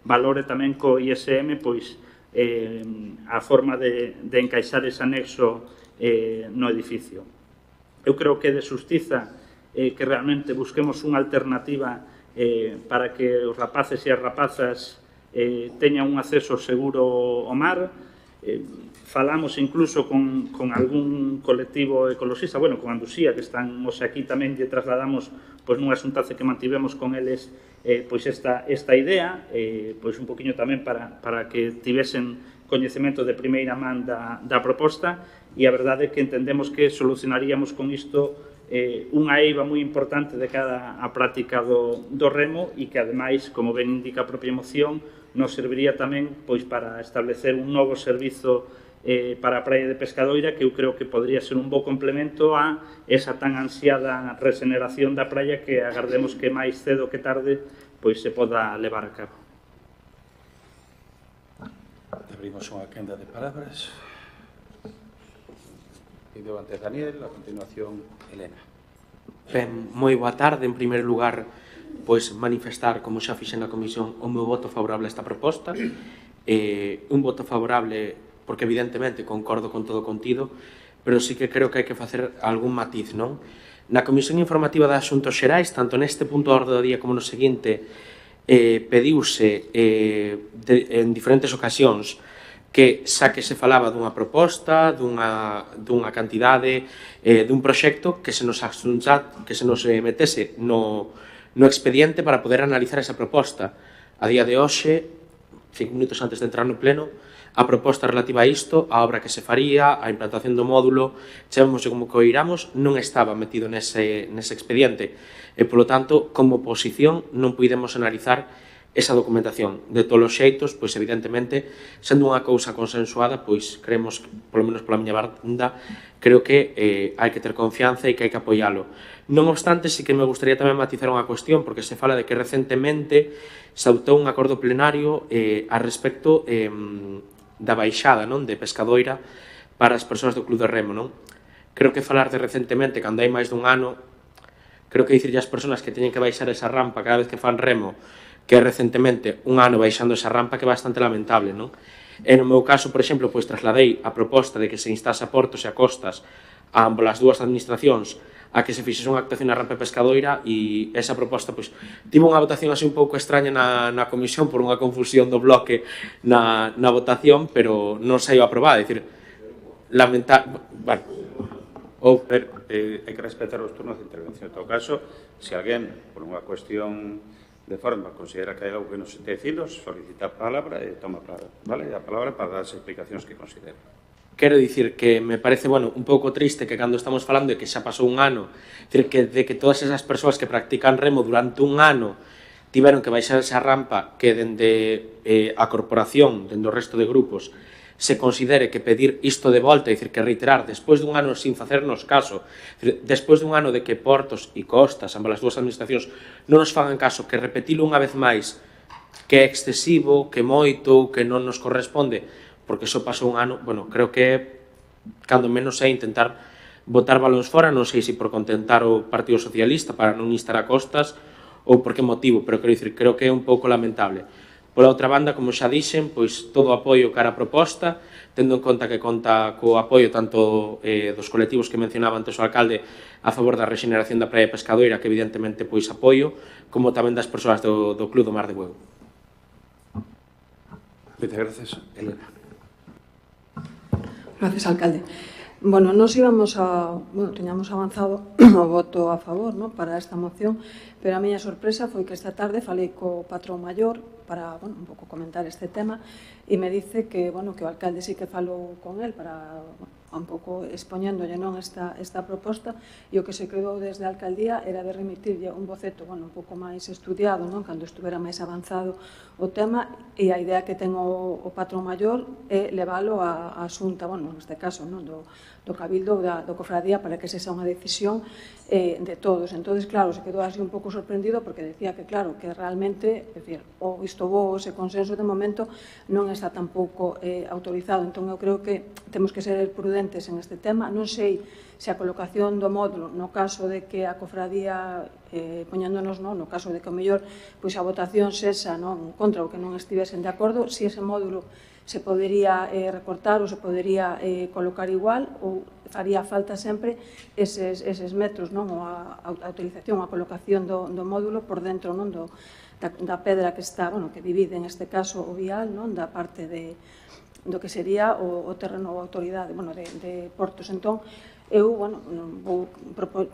valore tamén co ISM pois a forma de encaixar ese anexo no edificio. Eu creo que é de xustiza que realmente busquemos unha alternativa para que os rapaces e as rapazas teñan un acceso seguro ao mar. Falamos incluso con algún colectivo ecologista, con Andusía, que están aquí tamén, lle trasladamos nunha xuntanza que mantivemos con eles esta idea, un poquinho tamén para que tivesen coñecemento de primeira man da proposta, e a verdade é que entendemos que solucionaríamos con isto unha eiva moi importante de cara á práctica do remo e que, ademais, como ben indica a propia moción, nos serviría tamén para establecer un novo servizo para a praia de Pescadoira, que eu creo que podría ser un bo complemento a esa tan ansiada regeneración da praia que agardemos que máis cedo que tarde se poda levar a cabo. Abrimos unha quenda de palabras. Pido antes Daniel, a continuación Elena. Ben, moi boa tarde. En primeiro lugar, manifestar, como xa fixen na comisión, o meu voto favorable a esta proposta. Un voto favorable porque evidentemente concordo con todo o contido, pero sí que creo que hai que facer algún matiz, non? Na Comisión Informativa de Asuntos Xerais, tanto neste punto de orde do día como no seguinte, pediuse en diferentes ocasións que xa que se falaba dunha proposta, dunha cantidade, dun proxecto, que se nos metese no expediente para poder analizar esa proposta. A día de hoxe, 5 minutos antes de entrar no pleno, a proposta relativa a isto, a obra que se faría, a implantación do módulo, chamamos como que o iramos, non estaba metido nese expediente. E, polo tanto, como oposición, non puidemos analizar esa documentación. De todos os xeitos, pois, evidentemente, sendo unha cousa consensuada, pois, creemos, polo menos pola miña banda, creo que hai que ter confianza e que hai que apoialo. Non obstante, sí que me gustaría tamén matizar unha cuestión, porque se fala de que recentemente se adoptou un acordo plenario a respecto da baixada de pescadoira para as persoas do Club de Remo. Creo que falar de recentemente, cando hai máis dun ano, creo que dicirlle ás persoas que teñen que baixar esa rampa cada vez que fan remo, que é recentemente un ano baixando esa rampa, que é bastante lamentable. E no meu caso, por exemplo, pois trasladei a proposta de que se instase a portos e a costas a ambas as dúas administracións a que se fixese unha actuación na rampa pescadoira, e esa proposta pois tivo unha votación así un pouco extraña na comisión por unha confusión do bloque na votación, pero non saiu aprobada. É dicir, hai que respetar os turnos de intervención. En todo caso, se alguén, por unha cuestión de forma, considera que hai algo que non se te decido, solicita a palabra e toma a palabra para dar as explicacións que considera. Quero dicir que me parece, un pouco triste que cando estamos falando de que xa pasou un ano, de que todas esas persoas que practican remo durante un ano tiveron que baixar esa rampa, que dende a corporación, dende o resto de grupos, se considere que pedir isto de volta, é dicir, que reiterar, despois dun ano sin facernos caso, despois dun ano de que portos e costas, ambas as dúas administracións, non nos fagan caso, que repetilo unha vez máis, que é excesivo, que moito, que non nos corresponde, porque só pasou un ano, creo que cando menos é intentar botar balóns fora, non sei se por contentar o Partido Socialista para non instar a costas ou por que motivo, pero quero dicir, creo que é un pouco lamentable. Pola outra banda, como xa dixen, pois todo o apoio cara a proposta, tendo en conta que conta co apoio tanto dos colectivos que mencionaba antes o alcalde a favor da rexeneración da praia pescadoira, que evidentemente pois apoio, como tamén das persoas do Club do Mar de Bueu. Moitas gracias. Elena. Gracias, alcalde. Nos íbamos teñamos avanzado o voto a favor para esta moción, pero a miña sorpresa foi que esta tarde falei co patrón maior para un pouco comentar este tema e me dice que o alcalde sí que falou con el para un pouco expoñéndolle esta proposta, e o que se quedou desde a alcaldía era de remitirlle un boceto un pouco máis estudiado cando estuvera máis avanzado o tema, e a idea que ten o patrón maior é leválo a xunta, neste caso do Cabildo do Cofradía, para que sexa unha decisión de todos. Entón, claro, se quedou así un pouco sorprendido porque decía que, claro, que realmente, o visto bo, ese consenso de momento non está tampouco autorizado. Entón, eu creo que temos que ser prudentes en este tema. Non sei se a colocación do módulo, no caso de que a cofradía, poñéndonos no caso de que o mellor a votación sexa contra o que non estivesen de acordo, se ese módulo se podería recortar ou se podería colocar igual, ou faría falta sempre eses metros, a utilización, a colocación do módulo por dentro da pedra que está, que divide en este caso o vial, da parte do que sería o terreno ou autoridade de portos. Entón, eu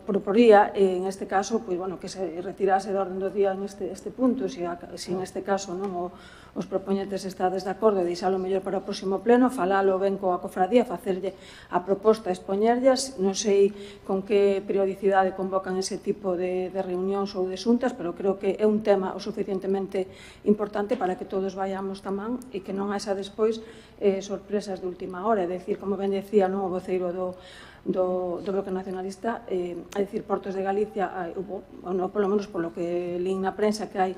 proporía en este caso que se retirase da orden do día este punto, se en este caso os propoñentes estades de acordo de deixalo mellor para o próximo pleno, falalo ben coa cofradía, facerlle a proposta, expoñerllas, non sei con que periodicidade convocan ese tipo de reunións ou de xuntas, pero creo que é un tema o suficientemente importante para que todos vayamos tamén e que non haxa despois sorpresas de última hora, é dicir, como ben decía o voceiro do Bloque Nacionalista, a decir, Portos de Galicia, polo menos polo que lín na prensa que hai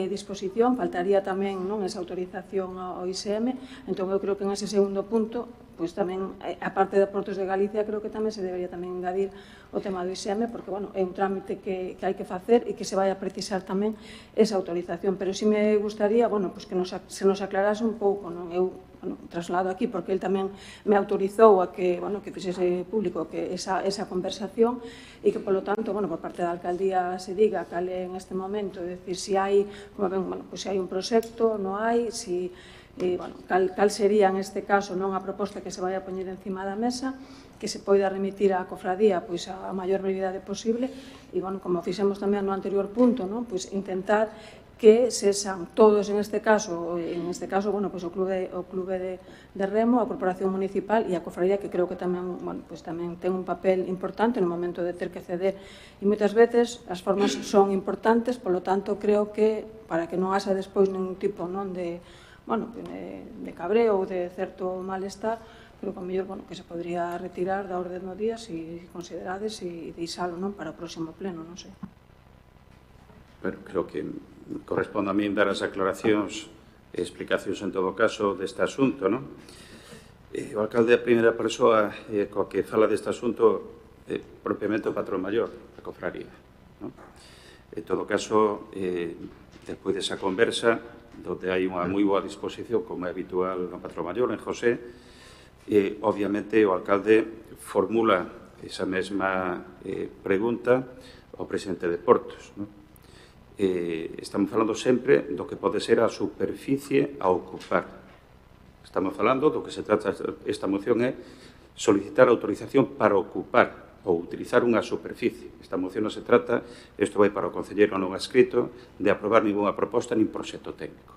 disposición, faltaría tamén esa autorización ao ISM. Entón, eu creo que en ese segundo punto, pois tamén, a parte de Portos de Galicia, creo que tamén se debería tamén engadir o tema do ISM, porque, é un trámite que hai que facer e que se vai a precisar tamén esa autorización. Pero si me gustaría, que se nos aclarase un pouco, eu traslado aquí, porque el tamén me autorizou a que fixese público que esa conversación, e que, polo tanto, por parte da alcaldía se diga cal é en este momento, é dicir, se hai, se hai un proxecto, non hai, cal sería en este caso a proposta que se vai a poñer encima da mesa, que se poida remitir á cofradía a maior brevidade posible, e, como fixemos tamén no anterior punto, intentar que sexan todos en este caso, bueno, pues o clube de remo, a corporación municipal e a cofradía, que creo que tamén, bueno, pues tamén ten un papel importante no momento de ter que ceder, e moitas veces as formas son importantes, polo tanto creo que para que non haxa despois ningún tipo de cabreo ou de certo malestar, creo que a mellor, bueno, que se podría retirar da orde do día se considerades e deixalo, non, para o próximo pleno, non sei. Bueno, creo que corresponde a min dar as aclaracións e explicacións en todo caso deste asunto, non? O alcalde é a primeira persoa coa que fala deste asunto propiamente o patrón maior da cofraría, non? En todo caso, despois desa conversa, onde hai unha moi boa disposición, como é habitual no patrón maior, en José, obviamente o alcalde formula esa mesma pregunta ao presidente de Portos, non? Estamos falando sempre do que pode ser a superficie a ocupar. Estamos falando do que se trata esta moción é solicitar autorización para ocupar ou utilizar unha superficie. Esta moción non se trata, isto vai para o concelleiro non escrito, de aprobar ninguna proposta nin proxecto técnico.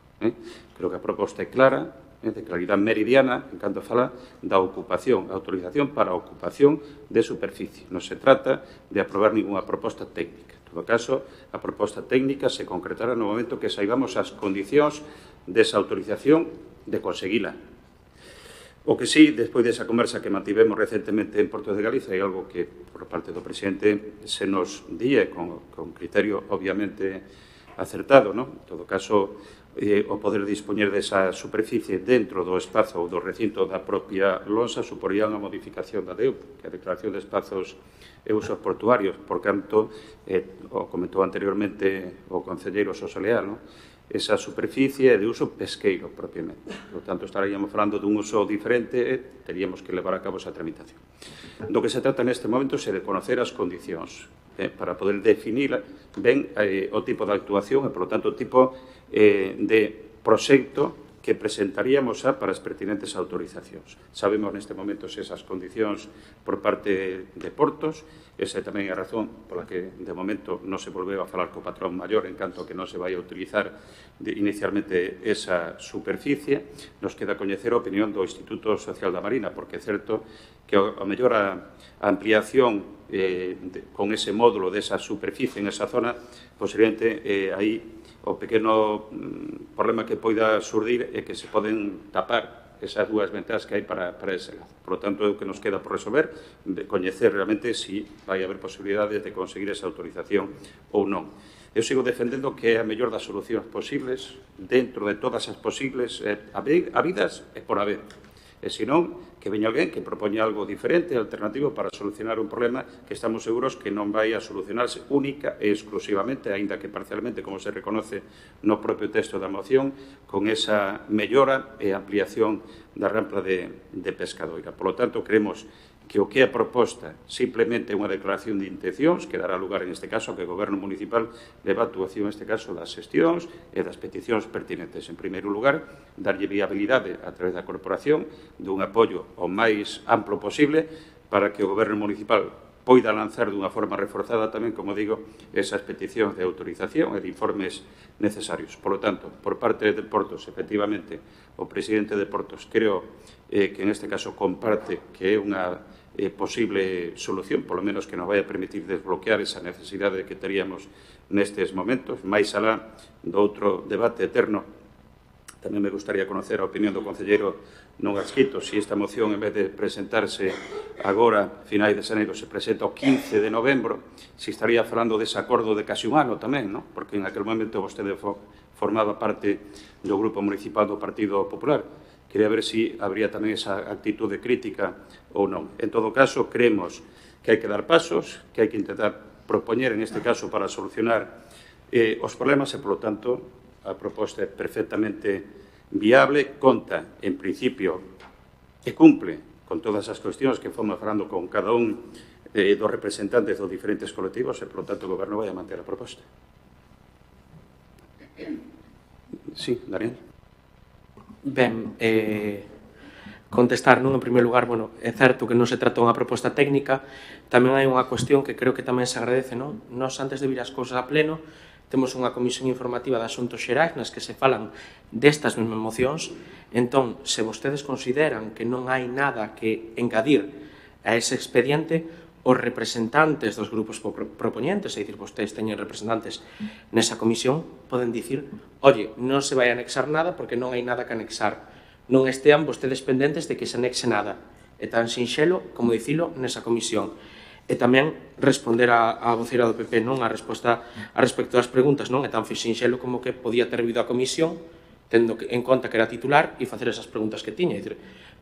Creo que a proposta é clara, de claridade meridiana, en canto fala da ocupación, a autorización para a ocupación de superficie. Non se trata de aprobar ninguna proposta técnica. En todo caso, a proposta técnica se concretará no momento que saibamos as condicións desa autorización de conseguila. O que sí, despois desa conversa que mantivemos recentemente en Porto de Galiza, é algo que, por parte do presidente, se nos di con criterio, obviamente, acertado, non? En todo caso, o poder dispoñer desa superficie dentro do espazo ou do recinto da propia lonxa suporía unha modificación da DEU, que é a Declaración de Espazos e Usos Portuarios. Por tanto, o comentou anteriormente o concelleiro Soso Leal, non? Esa superficie é de uso pesqueiro, propiamente. Por tanto, estaríamos falando dun uso diferente e teríamos que levar a cabo esa tramitación. Do que se trata neste momento é de conocer as condicións para poder definir ben o tipo de actuación e, por lo tanto, o tipo de proxecto que presentaríamos para as pertinentes autorizacións. Sabemos neste momento se esas condicións por parte de Portos, esa é tamén a razón pola que de momento non se volveu a falar co patrón maior en canto que non se vai a utilizar inicialmente esa superficie. Nos queda coñecer a opinión do Instituto Social da Marina, porque é certo que a mellor a ampliación con ese módulo desa superficie en esa zona, posiblemente aí o pequeno problema que poida surdir é que se poden tapar esas dúas ventás que hai para ese lado. Por lo tanto, é o que nos queda por resolver, de coñecer realmente se vai haber posibilidades de conseguir esa autorización ou non. Eu sigo defendendo que é a mellor das solucións posibles, dentro de todas as posibles habidas e por haber. E senón, que veña alguén que propoña algo diferente, alternativo, para solucionar un problema que estamos seguros que non vai a solucionarse única e exclusivamente, aínda que parcialmente, como se reconoce no propio texto da moción, con esa mellora e ampliación da rampa de Pescadoira. Por lo tanto, creemos que o que é proposta simplemente é unha declaración de intencións que dará lugar, en este caso, a que o Goberno Municipal leva a actuación, en este caso, das xestións e das peticións pertinentes. En primeiro lugar, darlle viabilidade a través da corporación dun apoio o máis amplo posible para que o Goberno Municipal poida lanzar dunha forma reforzada tamén, como digo, esas peticións de autorización e de informes necesarios. Por lo tanto, por parte de Portos, efectivamente, o presidente de Portos creo que en este caso comparte que é unha posible solución, polo menos que nos vai a permitir desbloquear esa necesidade que teríamos nestes momentos, máis alá do outro debate eterno. Tamén me gustaría conocer a opinión do concelleiro non adscrito, se esta moción, en vez de presentarse agora, finais de xaneiro, se presenta o 15 de novembro, se estaría falando dese acordo de casi un ano tamén, non? Porque en aquel momento vostede formaba parte do Grupo Municipal do Partido Popular. Quería ver se habría tamén esa actitude crítica ou non. En todo caso, creemos que hai que dar pasos, que hai que intentar propoñer, en este caso, para solucionar os problemas e, por lo tanto, a proposta é perfectamente viable, conta, en principio, e cumple con todas as cuestións que fomos falando con cada un dos representantes dos diferentes colectivos e, por lo tanto, o Goberno vai a manter a proposta. Sí, Daniel. Ben, contestar, non, en primeiro lugar, bueno, é certo que non se trata unha proposta técnica, tamén hai unha cuestión que creo que tamén se agradece, non? Nos, antes de vir as cousas a pleno, temos unha comisión informativa de asuntos xerais nas que se falan destas mesmas mocións. Entón, se vostedes consideran que non hai nada que engadir a ese expediente, os representantes dos grupos propoñentes, é dicir, vostedes teñen representantes nesa comisión, poden dicir, oye, non se vai anexar nada porque non hai nada que anexar. Non estean vostedes pendentes de que se anexe nada. É tan sinxelo como dicilo nesa comisión. E tamén responder á voceira do PP, non a resposta a respecto das preguntas, non é tan sinxelo como que podía ter vido a comisión tendo en conta que era titular e facer esas preguntas que tiña.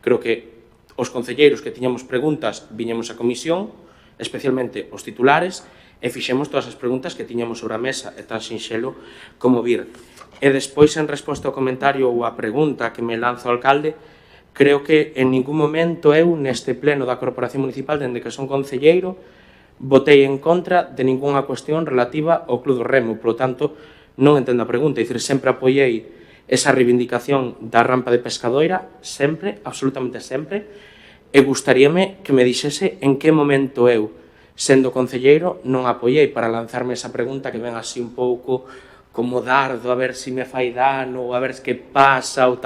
Creo que os concelleiros que tiñamos preguntas viñemos á comisión, especialmente os titulares, e fixemos todas as preguntas que tiñamos sobre a mesa, é tan sinxelo como vir. E despois, en resposta ao comentario ou á pregunta que me lanza o alcalde, creo que en ningún momento eu, neste pleno da Corporación Municipal, dende que son concelleiro, votei en contra de ningunha cuestión relativa ao Club do Remo. Por lo tanto, non entendo a pregunta. É dicir, sempre apoiei esa reivindicación da rampa de Pescadoira, sempre, absolutamente sempre, e gustaríame que me dixese en que momento eu, sendo concelleiro, non apoiei para lanzarme esa pregunta que ven así un pouco como dardo, a ver se me fai dano, ou a ver que pasa, ou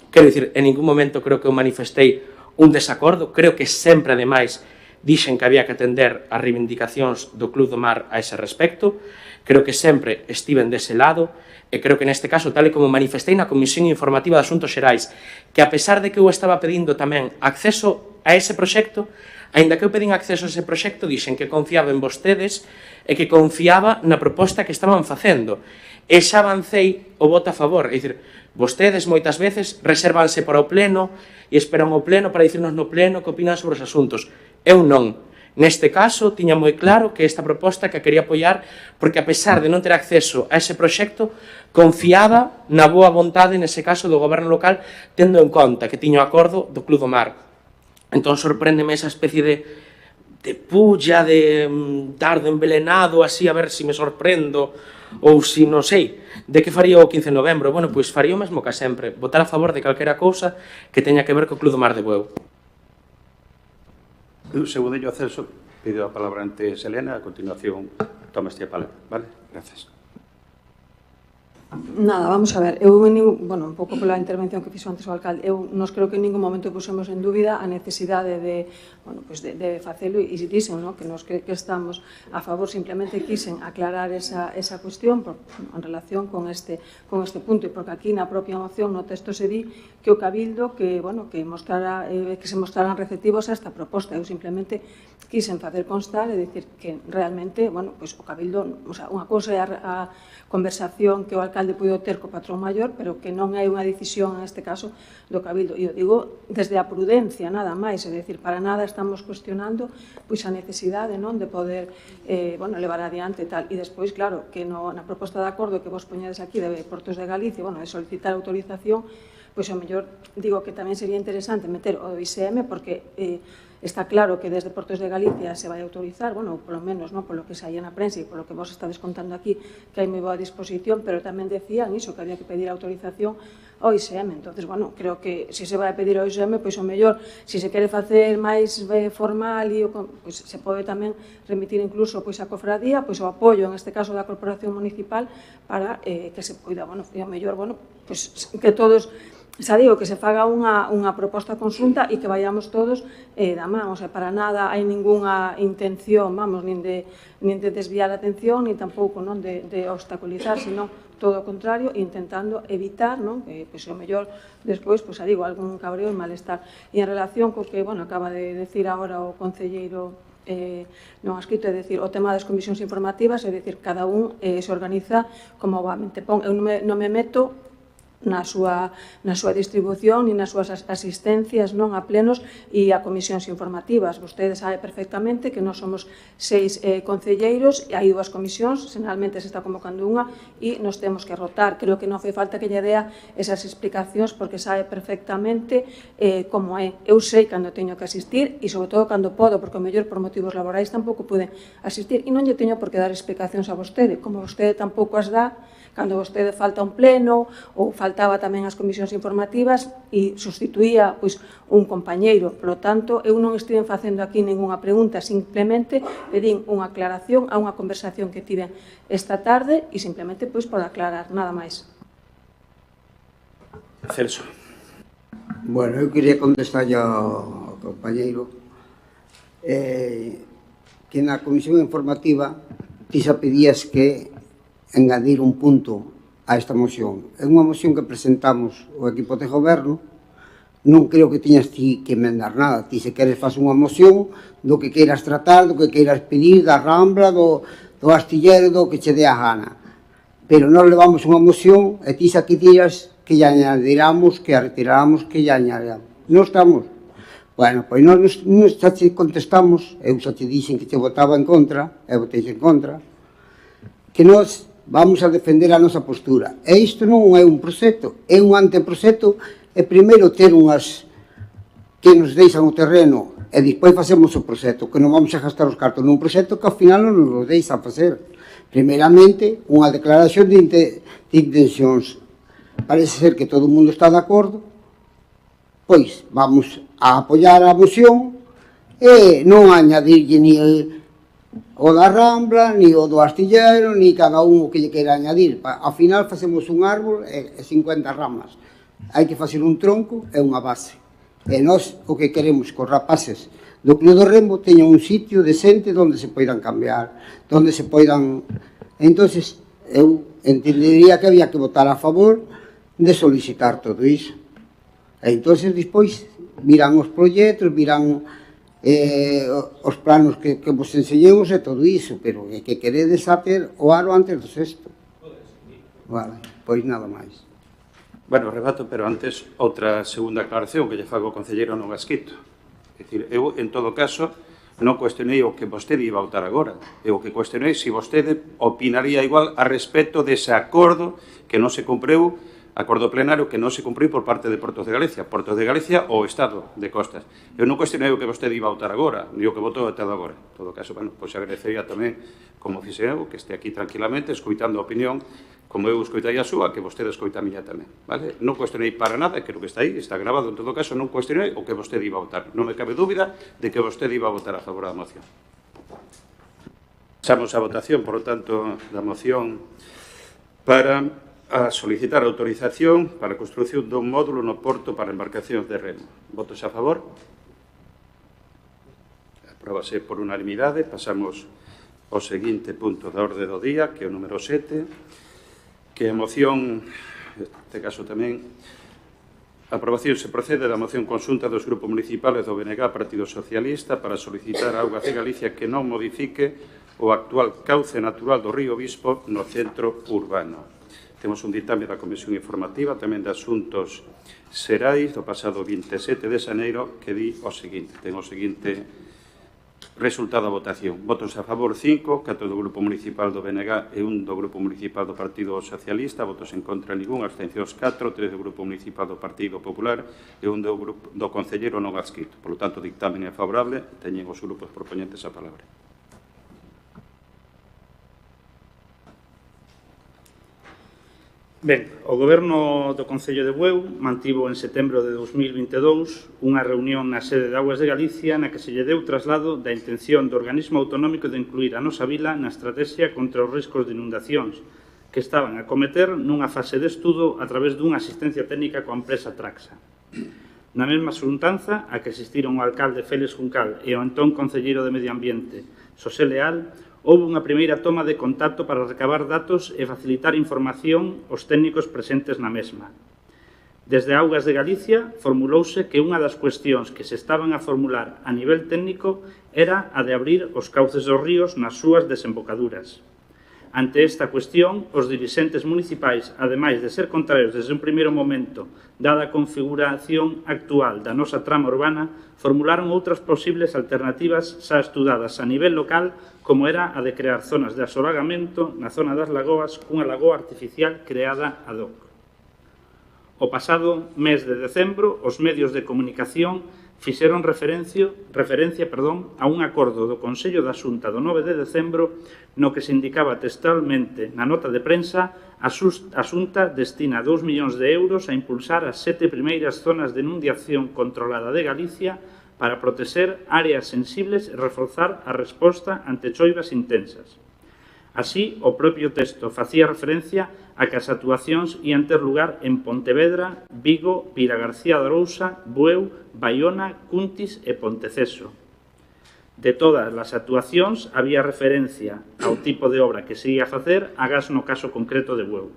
Quero dicir, en ningún momento creo que eu manifestei un desacordo, creo que sempre, ademais, dixen que había que atender as reivindicacións do Club do Mar a ese respecto, creo que sempre estiven dese lado, e creo que neste caso, tal e como manifestei na Comisión Informativa de Asuntos Xerais, que a pesar de que eu estaba pedindo tamén acceso a ese proxecto, aínda que eu pedín acceso a ese proxecto, dixen que confiaba en vostedes e que confiaba na proposta que estaban facendo. E xa avancei o voto a favor, é dicir, vostedes moitas veces resérvanse para o pleno e esperan o pleno para dicirnos no pleno que opinan sobre os asuntos. Eu non. Neste caso, tiña moi claro que esta proposta que quería apoiar, porque a pesar de non ter acceso a ese proxecto, confiaba na boa vontade, nese caso, do goberno local, tendo en conta que tiño acordo do Club do Mar. Entón, sorpréndeme esa especie de pulla, de dardo envelenado, así, a ver se me sorprendo, ou se non sei, de que faría o 15 de novembro? Bueno, pois faría o mesmo que sempre, votar a favor de calquera cousa que teña que ver co Club do Mar de Bueu. Segundo Celso, pido a palabra antes Elena, a continuación toma esta palabra, vale? Gracias. Nada, vamos a ver, eu, bueno, un pouco pola intervención que fixo antes o alcalde, eu nos creo que en ningún momento pusemos en dúbida a necesidade de, bueno, pues de facelo e dixen, ¿no? Que nos que estamos a favor, simplemente quixen aclarar esa cuestión en relación con este punto, e porque aquí na propia moción no texto se di que o Cabildo que, bueno, que se mostraran receptivos a esta proposta. Eu simplemente quixen facer constar e dicir que realmente, bueno, pues o Cabildo, o sea, unha cousa é a conversación que o alcalde puido ter co patrón maior, pero que non é unha decisión, en este caso, do Cabildo. E eu digo desde a prudencia, nada máis, é dicir, para nada estamos cuestionando pois a necesidade, non, de poder bueno, levar adiante e tal. E despois, claro, que na proposta de acordo que vos poñades aquí de Portos de Galicia, bueno, de solicitar autorización, pois ao mellor digo que tamén sería interesante meter o ICM, porque está claro que desde Portos de Galicia se vai autorizar, bueno, polo menos, non, polo que saía na prensa e polo que vos estades contando aquí, que hai moi boa disposición, pero tamén decían iso, que había que pedir autorización ao ICM. Entonces, bueno, creo que se vai a pedir ao ICM, pois o mellor, se se quere facer máis formal, pois se pode tamén remitir incluso pois a cofradía, pois o apoio, en este caso da Corporación Municipal, para que se poida, bueno, e o mellor, bueno, pois que todos, xa digo, que se faga unha proposta conxunta e que vayamos todos da man, o sea, para nada hai ningunha intención, vamos, nin de desviar a atención, nin tampouco, non, de obstaculizar, sino todo o contrario, intentando evitar, non, que, pois, o mellor, despois, pois, xa digo, algún cabreo e malestar. E en relación co que, bueno, acaba de decir agora o concelleiro non ha escrito, é dicir, o tema das comisións informativas, é dicir, cada un se organiza como obviamente pon. Eu non me meto na súa distribución e nas súas asistencias, non, a plenos e a comisións informativas. Vostedes sabe perfectamente que nós somos 6 concelleiros e hai 2 comisións, generalmente se está convocando unha e nos temos que rotar. Creo que non foi falta que lle dea esas explicacións porque sabe perfectamente como é. Eu sei cando teño que asistir e sobre todo cando podo, porque o mellor por motivos laborais tampouco pude asistir e non lle teño por que dar explicacións a vostede, como vostede tampouco as dá cando vostede falta un pleno ou falta faltaba tamén as comisións informativas e sustituía pois, un compañeiro. Por lo tanto, eu non estive facendo aquí ninguna pregunta, simplemente pedín unha aclaración a unha conversación que tive esta tarde e simplemente pois, por aclarar, nada máis. Celso. Bueno, eu quería contestar ao compañeiro que na comisión informativa ti xa pedías que engadir un punto a esta moción. É unha moción que presentamos o equipo de goberno, non creo que tiñas ti que emendar nada. Ti se queres faz unha moción do que queiras tratar, do que queiras pedir, da Rambla, do astillero, do que che dé a gana. Pero nós levamos unha moción e ti xa que tiras que lle añadiramos, que a retiramos, que lle añadiramos. Non estamos. Bueno, pois nós xa te contestamos, eu xa te dixen que te votaba en contra, e votei en contra, que nós vamos a defender a nosa postura. E isto non é un proxecto, é un anteproxecto, e primeiro ter unhas que nos deixan o terreno, e despois facemos o proxecto, que non vamos a gastar os cartos nun proxecto que ao final non nos deixan facer. Primeiramente, unha declaración de intencións. Parece ser que todo o mundo está de acordo, pois vamos a apoiar a moción e non añadirlle ni o da Rambla, ni o do astillero, ni cada un o que lle queira añadir. Ao final facemos un árbol e 50 ramas. Hai que facer un tronco e unha base. E nós o que queremos que os rapaces do Club do Remo teñan un sitio decente onde se poidan cambiar, onde se poidan... Entón, eu entendería que había que votar a favor de solicitar todo iso. E entón, despois, virán os proxectos, virán os planos que vos enseñemos e todo iso, pero é que queredes saber o aro antes do sexto. Vale, pois nada máis. Bueno, rebato, pero antes outra segunda aclaración que lle fago ao concelleiro non Gasquito. É dicir, eu, en todo caso, non cuestionei o que vostede iba a votar agora. Eu o que cuestionei se vostede opinaría igual a respecto dese acordo que non se cumpriu, acordo plenario que non se cumpriu por parte de Portos de Galicia. Portos de Galicia ou Estado de Costas. Eu non cuestionei o que vostede iba a votar agora, ni o que votou até agora. En todo caso, bueno, pois agradecería tamén, como fixe eu, que este aquí tranquilamente, escoitando a opinión, como eu escoitei a súa, que vostede escoita a miña tamén. Vale? Non cuestionei para nada, creo que está aí, está grabado, en todo caso, non cuestionei o que vostede iba a votar. Non me cabe dúbida de que vostede iba a votar a favor da moción. Pasamos a votación, por lo tanto, da moción para a solicitar autorización para a construción dun módulo no porto para embarcacións de remo. Votos a favor? Apróbase por unanimidade. Pasamos ao seguinte punto da orde do día, que é o número 7, que é a moción, neste caso tamén, a aprobación se procede da moción conxunta dos grupos municipales do BNG Partido Socialista para solicitar a Augas de Galicia que non modifique o actual cauce natural do río Bispo no centro urbano. Temos un ditame da Comisión Informativa, tamén de Asuntos Xerais, do pasado 27 de xaneiro, que di o seguinte. Ten o seguinte resultado da votación. Votos a favor 5, 4 do Grupo Municipal do BNG e 1 do Grupo Municipal do Partido Socialista. Votos en contra ningún, abstencións 4, 3 do Grupo Municipal do Partido Popular e 1 do Concelleiro non adscrito. Por lo tanto, o dictamen é favorable. Teñen os grupos propoñentes a palabra. Ben, o Goberno do Concello de Bueu mantivo en setembro de 2022 unha reunión na sede de Augas de Galicia na que se lle deu traslado da intención do organismo autonómico de incluir a nosa vila na estrategia contra os riscos de inundacións que estaban a cometer nunha fase de estudo a través dunha asistencia técnica coa empresa Traxa. Na mesma xuntanza a que asistiron o alcalde Félix Juncal e o entón concelleiro de Medio Ambiente, Xosé Leal, houve unha primeira toma de contacto para recabar datos e facilitar información aos técnicos presentes na mesma. Desde Augas de Galicia formulouse que unha das cuestións que se estaban a formular a nivel técnico era a de abrir os cauces dos ríos nas súas desembocaduras. Ante esta cuestión, os dirixentes municipais, ademais de ser contrarios desde un primeiro momento, dada a configuración actual da nosa trama urbana, formularon outras posibles alternativas xa estudadas a nivel local, como era a de crear zonas de asolagamento na zona das lagoas cunha lagoa artificial creada ad hoc. O pasado mes de decembro, os medios de comunicación fixeron referencia a un acordo do Consello da Xunta do 9 de decembro no que se indicaba textualmente na nota de prensa a Xunta destina 2 millóns de euros a impulsar as 7 primeiras zonas de inundación controlada de Galicia para protexer áreas sensibles e reforzar a resposta ante choivas intensas. Así, o propio texto facía referencia a que as actuacións ian ter lugar en Pontevedra, Vigo, Vilagarcía de Arousa, Bueu, Baiona, Cuntis e Ponteceso. De todas as actuacións, había referencia ao tipo de obra que se ia facer, agás no caso concreto de Bueu.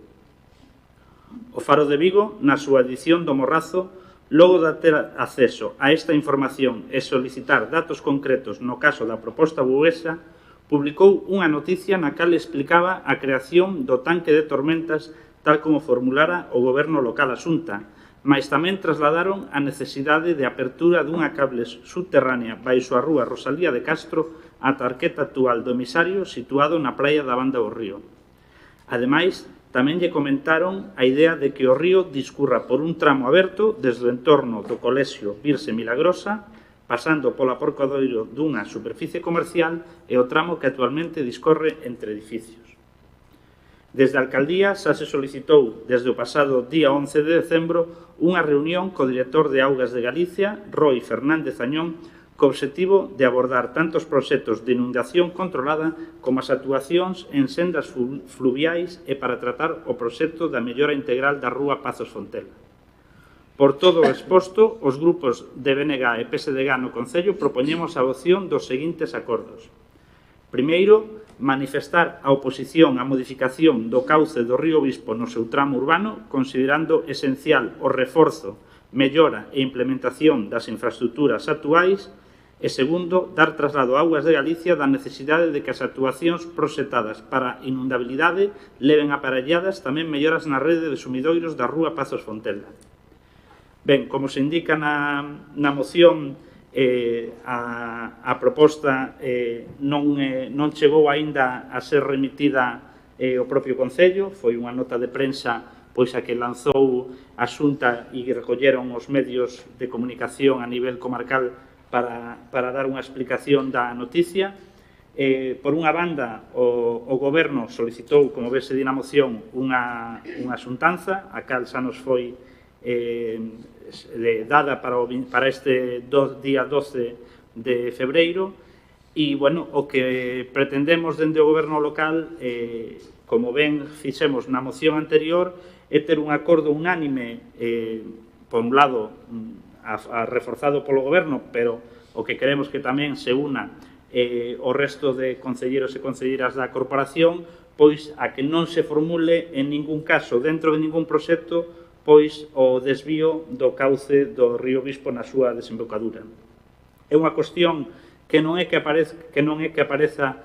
O Faro de Vigo, na súa edición do Morrazo, logo de ter acceso a esta información e solicitar datos concretos no caso da proposta buesa, publicou unha noticia na cal explicaba a creación do tanque de tormentas tal como formulara o goberno local a Xunta, mais tamén trasladaron a necesidade de apertura dunha cable subterránea baixo a rúa Rosalía de Castro ata a arqueta actual do emisario situado na praia da Banda do Río. Ademais, tamén lle comentaron a idea de que o río discurra por un tramo aberto desde o entorno do Colexio Virxe Milagrosa, pasando pola porcodoiro dunha superficie comercial e o tramo que actualmente discorre entre edificios. Desde a Alcaldía xa se solicitou desde o pasado día 11 de decembro unha reunión co director de Augas de Galicia, Roi Fernández Añón, co obxectivo de abordar tantos proxectos de inundación controlada como as actuacións en sendas fluviais e para tratar o proxecto da mellora integral da rúa Pazos Fontela. Por todo o exposto, os grupos de BNG e PSDG no Concello propoñemos a adopción dos seguintes acordos. Primeiro, manifestar a oposición á modificación do cauce do río Bispo no seu tramo urbano, considerando esencial o reforzo, mellora e implementación das infraestructuras actuais, e segundo, dar traslado a Augas de Galicia da necesidade de que as actuacións proxectadas para inundabilidade leven aparelladas tamén melloras na rede de sumidoiros da rúa Pazos Fontela. Ben, como se indica na moción, a proposta non chegou aínda a ser remitida ao propio Concello, foi unha nota de prensa pois a que lanzou a Xunta e recolleron os medios de comunicación a nivel comarcal para dar unha explicación da noticia. Por unha banda, o Goberno solicitou, como vese di na moción, unha xuntanza, a cal xa nos foi dada para este día 12 de febreiro e, bueno, o que pretendemos dende o goberno local, como ben fixemos na moción anterior, é ter un acordo unánime, por un lado, reforzado polo goberno, pero o que queremos que tamén se una o resto de concelleros e concelleras da corporación, pois a que non se formule en ningún caso, dentro de ningún proxecto, pois o desvío do cauce do río Bispo na súa desembocadura. É unha cuestión que non é que apareza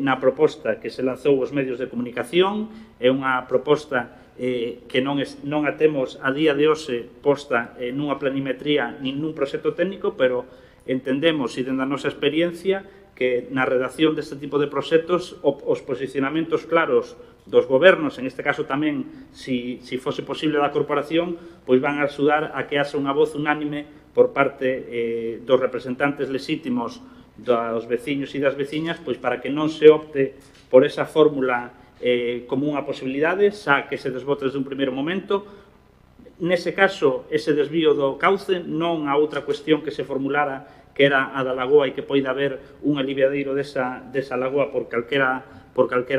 na proposta que se lanzou aos medios de comunicación, é unha proposta que non a temos a día de hoxe posta nunha planimetría nin nun proxecto técnico, pero entendemos, e dende a nosa experiencia, que na redacción deste tipo de proxectos os posicionamentos claros dos gobernos, en este caso tamén, si fose posible da corporación, pois van a axudar a que haxa unha voz unánime por parte dos representantes lexítimos dos veciños e das veciñas, pois para que non se opte por esa fórmula como unha posibilidade, xa que se desbote desde un primeiro momento. Nese caso, ese desvío do cauce, non a outra cuestión que se formulara, que era a da lagoa e que poida haber un aliviadeiro desa lagoa por calquera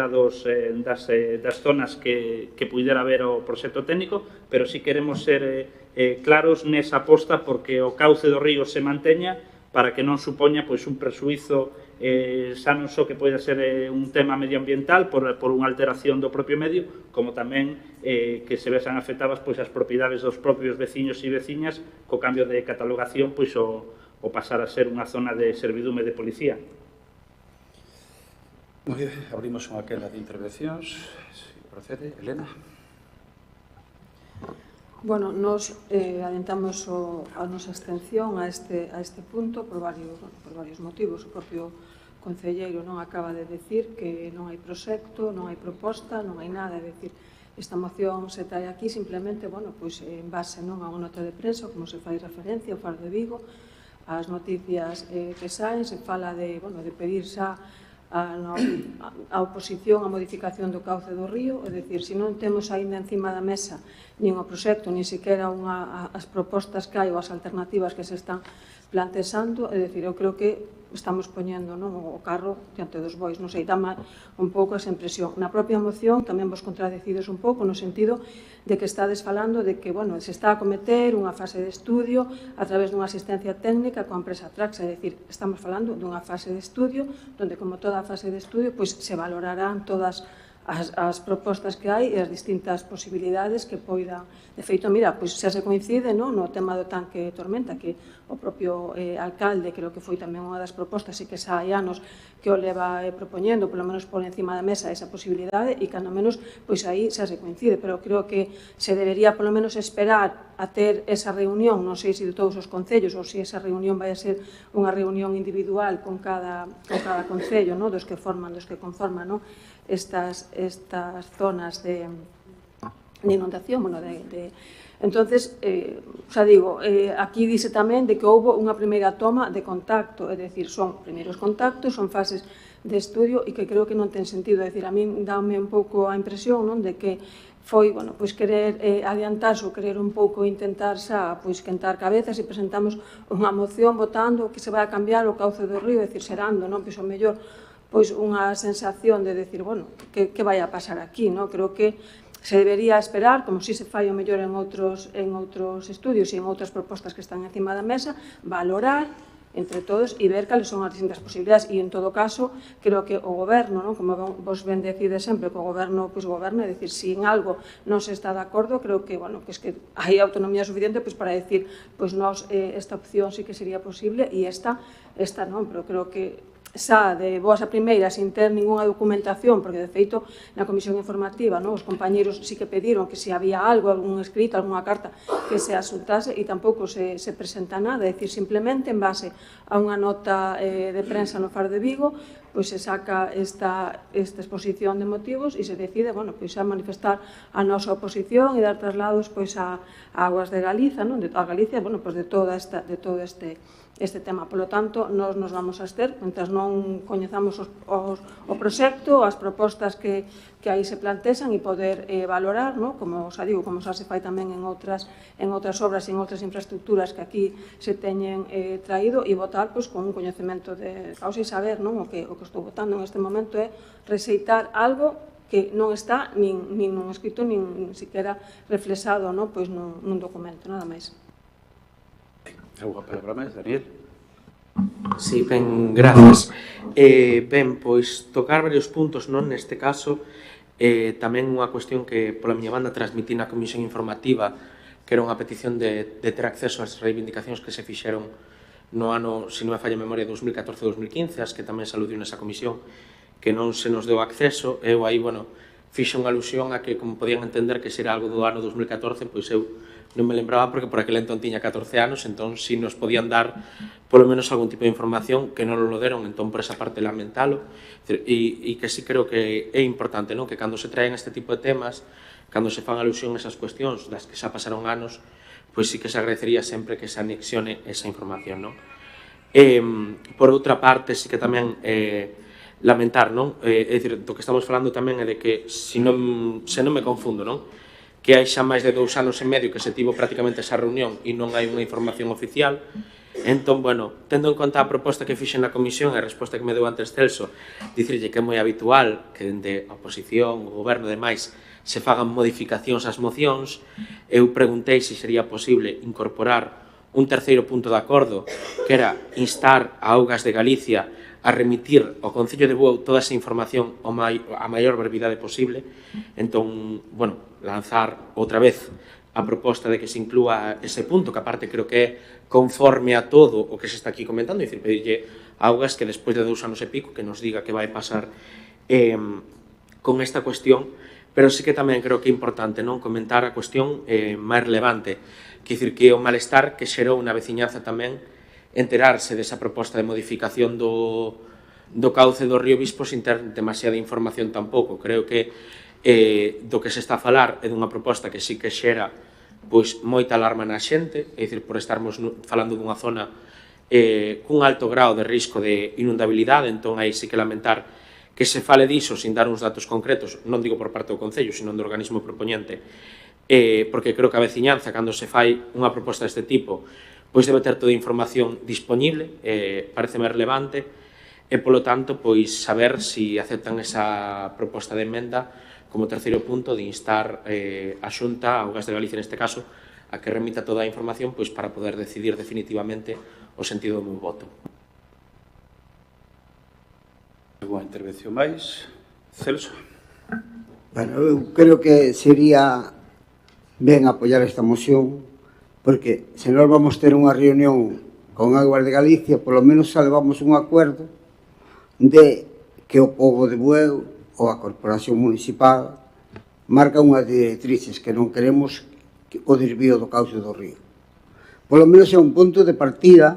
das zonas que puidera haber o proxecto técnico, pero si queremos ser claros nesa aposta porque o cauce do río se manteña para que non supoña pois un presuízo xa non só que poida ser un tema medioambiental por unha alteración do propio medio, como tamén que se vexan afectadas pois as propiedades dos propios veciños e veciñas co cambio de catalogación pois o pasar a ser unha zona de servidume de policía. Moi ben, abrimos unha quenda de intervencións. Se procede, Elena. Bueno, nos adiantamos a nosa abstención a este punto por varios motivos. O propio concelleiro non acaba de decir que non hai proxecto, non hai proposta, non hai nada. É dicir, esta moción se trae aquí simplemente, bueno, pois en base non a unha nota de prensa, como se fai referencia ao Faro de Vigo, as noticias que saen, se fala de pedir xa a oposición a modificación do cauce do río, é dicir, se non temos aínda encima da mesa nin o proxecto, nin sequera as propostas que hai ou as alternativas que se están plantexando, é dicir, eu creo que estamos poñendo o carro diante dos bois, non sei, dá un pouco esa impresión. Na propia moción tamén vos contradecides un pouco no sentido de que estades falando de que, se está a cometer unha fase de estudio a través dunha asistencia técnica coa empresa Trax, é dicir, estamos falando dunha fase de estudio onde, como toda a fase de estudio, se valorarán todas as propostas que hai e as distintas posibilidades que poidan. De feito, mira, xa se coincide no tema do tanque Tormenta, que o propio alcalde, creo que foi tamén unha das propostas, e que xa hai anos que o leva propoñendo, polo menos por encima da mesa, esa posibilidade, e cando menos, aí xa se coincide, pero creo que se debería polo menos esperar a ter esa reunión, non sei se de todos os concellos ou se esa reunión vai a ser unha reunión individual con cada concello, dos que conforman estas zonas de inundación, entonces, xa digo, aquí dice tamén de que houve unha primeira toma de contacto, é dicir, son primeiros contactos, son fases de estudio e que creo que non ten sentido, é dicir, a min dáme un pouco a impresión de que foi, querer adiantarse ou querer un pouco intentar xa, quentar cabezas e presentamos unha moción votando que se vai a cambiar o cauce do río, é dicir, xerando, o mellor, unha sensación de decir, que vai a pasar aquí, creo que se debería esperar, como si se fai o mellor en outros estudios e en outras propostas que están encima da mesa, valorar entre todos e ver cales son as distintas posibilidades e, en todo caso, creo que o goberno, como vos ben decide sempre, que o goberno goberna, é dicir, se en algo non se está de acordo, creo que hai autonomía suficiente para decir, nós esta opción sí que sería posible e esta non, pero creo que xa de boas a primeiras, sin ter ninguna documentación, porque de feito na comisión informativa os compañeros sí que pediron que se había algo, algún escrito, alguna carta que se asultase e tampouco se presenta nada, é dicir, simplemente en base a unha nota de prensa no Faro de Vigo, se saca esta exposición de motivos e se decide, a manifestar a nosa oposición e dar traslados a Aguas de Galiza, a Galicia, de todo este tema. Por lo tanto, nos vamos a abster, mentras non coñezamos o proxecto, as propostas que aí se plantexan e poder valorar, como xa digo, como xa se fai tamén en outras obras e en outras infraestructuras que aquí se teñen traído e votar con un coñecemento de causa e saber o que estou votando en este momento é rexeitar algo que non está nin nun escrito, nin siquiera reflexado nun documento, nada máis. Algo palabra máis, Daniel? Sí, ben, gracias. Tocar varios puntos, neste caso, tamén unha cuestión que pola miña banda transmití na comisión informativa, que era unha petición de ter acceso ás reivindicacións que se fixeron no ano, se non me falla a memoria, 2014-2015, as que tamén se aludiu nesa comisión, que non se nos deu acceso. Eu aí, fixe unha alusión a que, como podían entender que será algo do ano 2014, eu non me lembraba porque por aquel entón tiña 14 anos, entón si nos podían dar polo menos algún tipo de información que non lo deron, entón por esa parte lamentalo, e que sí creo que é importante que cando se traen este tipo de temas, cando se fan alusión a esas cuestións das que xa pasaron anos, sí que se agradecería sempre que se anexione esa información. Por outra parte, sí que tamén lamentar, é dicir, do que estamos falando tamén é de que, se non me confundo, que hai xa máis de 2 anos e medio que se tivo prácticamente esa reunión e non hai unha información oficial. Entón, tendo en conta a proposta que fixe na comisión e a resposta que me deu antes Celso, dicirlle que é moi habitual que dende a oposición, o goberno e demais se fagan modificacións ás mocións, eu preguntei se sería posible incorporar un terceiro punto de acordo, que era instar a Augas de Galicia a remitir ao Concello de Bueu toda esa información a maior brevidade posible. Entón, lanzar outra vez a proposta de que se inclúa ese punto, que aparte creo que é conforme a todo o que se está aquí comentando, é dicir, pedirlle a Augas que despois de 2 anos e pico que nos diga que vai pasar con esta cuestión, pero sí que tamén creo que é importante comentar a cuestión máis relevante, que é dicir, que o malestar que xerou na veciñanza tamén enterarse desa proposta de modificación do cauce do río Bispo sin ter demasiada información tampouco. Creo que do que se está a falar é dunha proposta que sí que xera moita alarma na xente, é dicir, por estarmos falando dunha zona cun alto grau de risco de inundabilidade, entón aí sí que lamentar que se fale diso sin dar uns datos concretos, non digo por parte do Concello, sino do organismo propoñente, porque creo que a veciñanza, cando se fai unha proposta deste tipo, pois debe ter toda a información disponible, pareceme relevante, e, polo tanto, pois saber se aceptan esa proposta de emenda como terceiro punto de instar a Xunta, ao Gas de Galicia neste caso, a que remita toda a información pois para poder decidir definitivamente o sentido do meu voto. Alguna intervención máis? Celso? Bueno, eu creo que sería ben apoiar esta moción, porque se nós vamos ter unha reunión con Aguas de Galicia, polo menos salvamos un acuerdo de que o pobo de Bueu ou a Corporación Municipal marca unhas directrices que non queremos o desvío do cauce do río. Polo menos é un punto de partida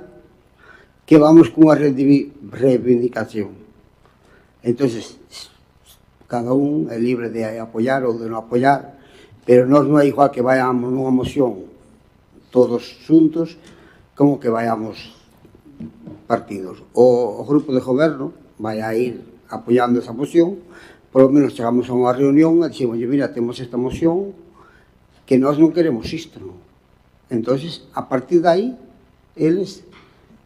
que vamos cunha reivindicación. Entonces, cada un é libre de apoiar ou de non apoiar, pero nós non é igual que vayamos nunha moción todos xuntos como que vayamos partidos. O grupo de goberno vai a ir apoiando esa moción, polo menos chegamos a unha reunión e dixemos, mira, temos esta moción que nós non queremos isto. Entonces, a partir de aí, eles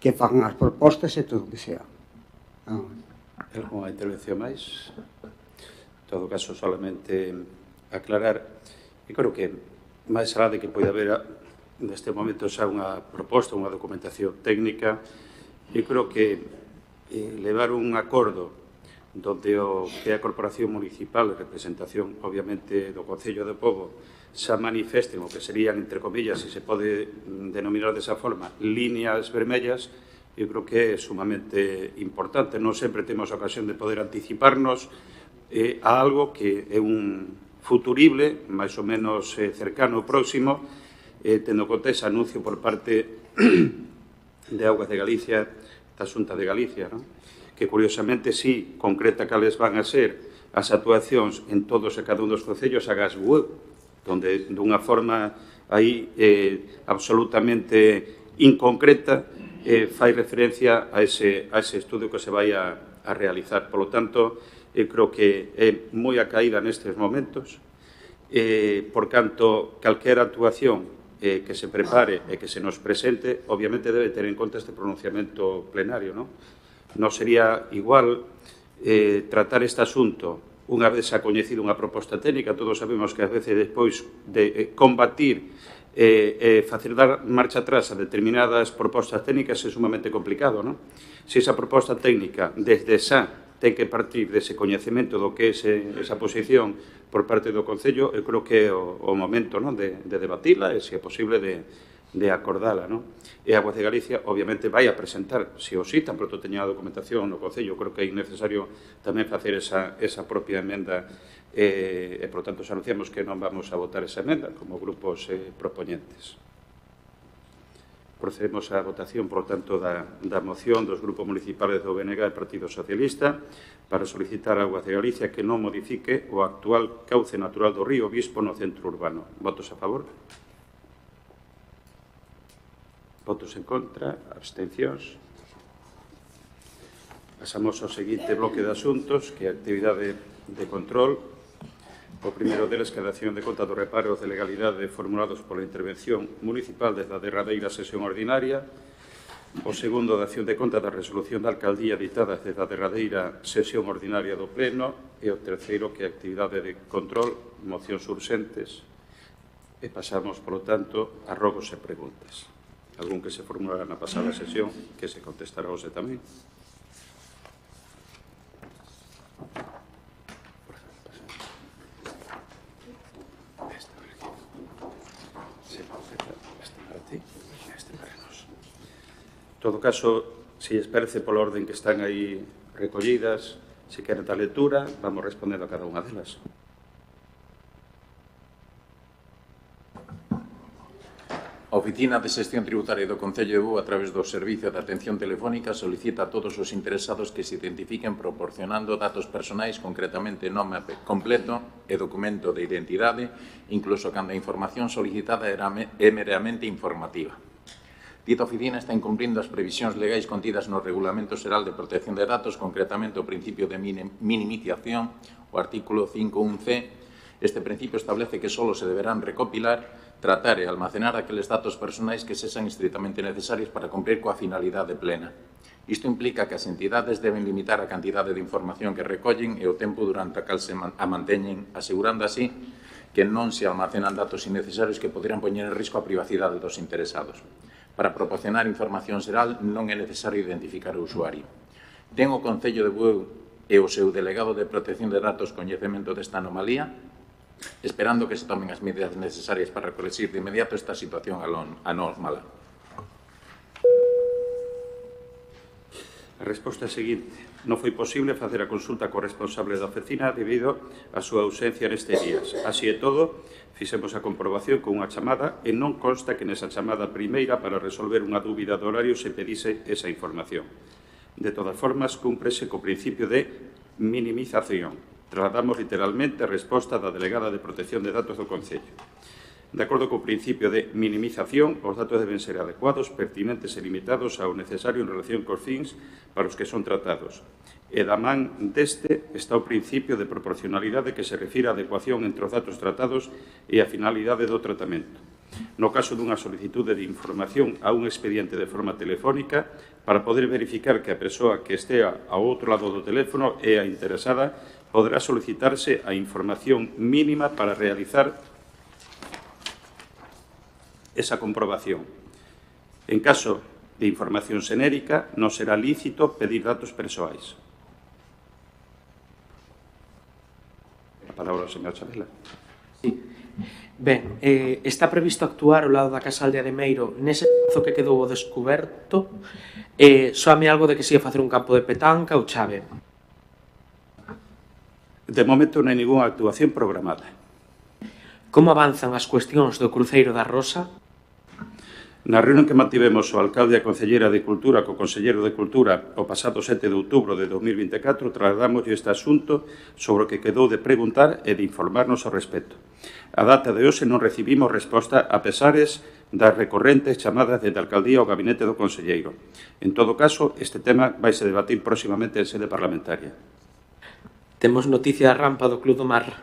que fan as propostas e todo o que sea. Alguna intervención máis? En todo caso, solamente aclarar, e creo que máis alá de que pode haber neste momento xa unha proposta, unha documentación técnica, e creo que levar un acordo donde o que é a Corporación Municipal de representación, obviamente, do Concello de Pobo xa manifesten o que serían, entre comillas, se pode denominar desa forma, líneas vermellas, eu creo que é sumamente importante. Non sempre temos a ocasión de poder anticiparnos a algo que é un futurible, máis ou menos cercano ou próximo, tendo en conta ese anuncio por parte de Aguas de Galicia, da Xunta de Galicia, non? Que curiosamente sí concreta cales van a ser as actuacións en todos e cada un dos concellos a gas Bueu, donde dunha forma aí absolutamente inconcreta fai referencia a ese estudio que se vai a realizar. Por lo tanto, creo que é moi a caída nestes momentos, por canto, calquera actuación que se prepare e que se nos presente, obviamente debe ter en conta este pronunciamento plenario, non? Non sería igual tratar este asunto unha vez xa coñecido unha proposta técnica. Todos sabemos que a veces despois de combatir facer dar marcha atrás a determinadas propostas técnicas é sumamente complicado, non? Se esa proposta técnica desde xa ten que partir dese coñecemento do que é esa posición por parte do Concello, eu creo que é o momento, non, de debatila e, se é posible, de acordala, non? E a Aguas de Galicia, obviamente, vai a presentar, se o sí, tan pronto teña a documentación no Concello, creo que é necesario tamén facer esa propia emenda e, por tanto, anunciamos que non vamos a votar esa emenda como grupos propoñentes. Procedemos á votación, por tanto, da moción dos grupos municipales do BNG e Partido Socialista para solicitar a Aguas de Galicia que non modifique o actual cauce natural do río Bispo no centro urbano. Votos a favor? Votos en contra, abstencións. Pasamos ao seguinte bloque de asuntos, que é a actividade de control. O primeiro deles que é a dación de conta dos reparos de legalidade formulados pola intervención municipal desde a derradeira sesión ordinaria. O segundo, a dación de conta da resolución da alcaldía ditada desde a derradeira sesión ordinaria do Pleno. E o terceiro, que é a actividade de control, mocións urxentes. E pasamos, polo tanto, a rogos e preguntas. Algún que se formulara na pasada sesión, que se contestará hoxe tamén. En todo caso, se lles parece pola orden que están aí recollidas, se queren dar lectura, vamos respondendo a cada unha delas. A Oficina de Xestión Tributaria do Concello de Bueu, a través do Servicio de Atención Telefónica, solicita a todos os interesados que se identifiquen proporcionando datos personais, concretamente nome completo e documento de identidade, incluso cando a información solicitada é meramente informativa. Dita oficina está incumprindo as previsións legais contidas no Regulamento Xeral de Protección de Datos, concretamente o principio de minimización, o artículo 5.1c. Este principio establece que só se deberán recopilar, tratar e almacenar aqueles datos personais que sexan estritamente necesarios para cumprir coa finalidade plena. Isto implica que as entidades deben limitar a cantidade de información que recollen e o tempo durante a cal se a manteñen, asegurando así que non se almacenan datos innecesarios que poderán poñer en risco a privacidade dos interesados. Para proporcionar información xeral non é necesario identificar o usuario. Ten o Concello de Bueu e o seu delegado de protección de datos coñecemento desta anomalía, esperando que se tomen as medidas necesarias para corrixir de inmediato esta situación anómala. A resposta é a seguinte. Non foi posible facer a consulta co responsable da oficina debido á súa ausencia nestes días. Así e todo, fixemos a comprobación con unha chamada e non consta que nesa chamada primeira para resolver unha dúbida de horario se pedise esa información. De todas formas, cúmprese co principio de minimización. Trasladamos literalmente a resposta da delegada de protección de datos do Concello. De acordo co principio de minimización, os datos deben ser adecuados, pertinentes e limitados ao necesario en relación cos fins para os que son tratados. E da man deste está o principio de proporcionalidade que se refire á adecuación entre os datos tratados e a finalidade do tratamento. No caso dunha solicitude de información a un expediente de forma telefónica, para poder verificar que a persoa que estea ao outro lado do teléfono é a interesada, poderá solicitarse a información mínima para realizar esa comprobación. En caso de información xenérica, non será lícito pedir datos persoais. A palabra ao señor Chavela. Sí. Ben, está previsto actuar ao lado da Casa Aldea de Meiro nese espazo que quedou ao descoberto. Soame algo de que se ia facer un campo de petanca ou chave. De momento non hai ninguna actuación programada. Como avanzan as cuestións do cruceiro da Rosa? Na reunión que mantivemos o alcalde e a Concelleira de Cultura co Conselleiro de Cultura o pasado 7 de outubro de 2024 trasladamos este asunto sobre o que quedou de preguntar e de informarnos ao respecto. A data de hoxe non recibimos resposta a pesares das recorrentes chamadas desde a alcaldía ao gabinete do Conselleiro. En todo caso, este tema vaise debatir próximamente en sede parlamentaria. Temos noticia da rampa do Club do Mar.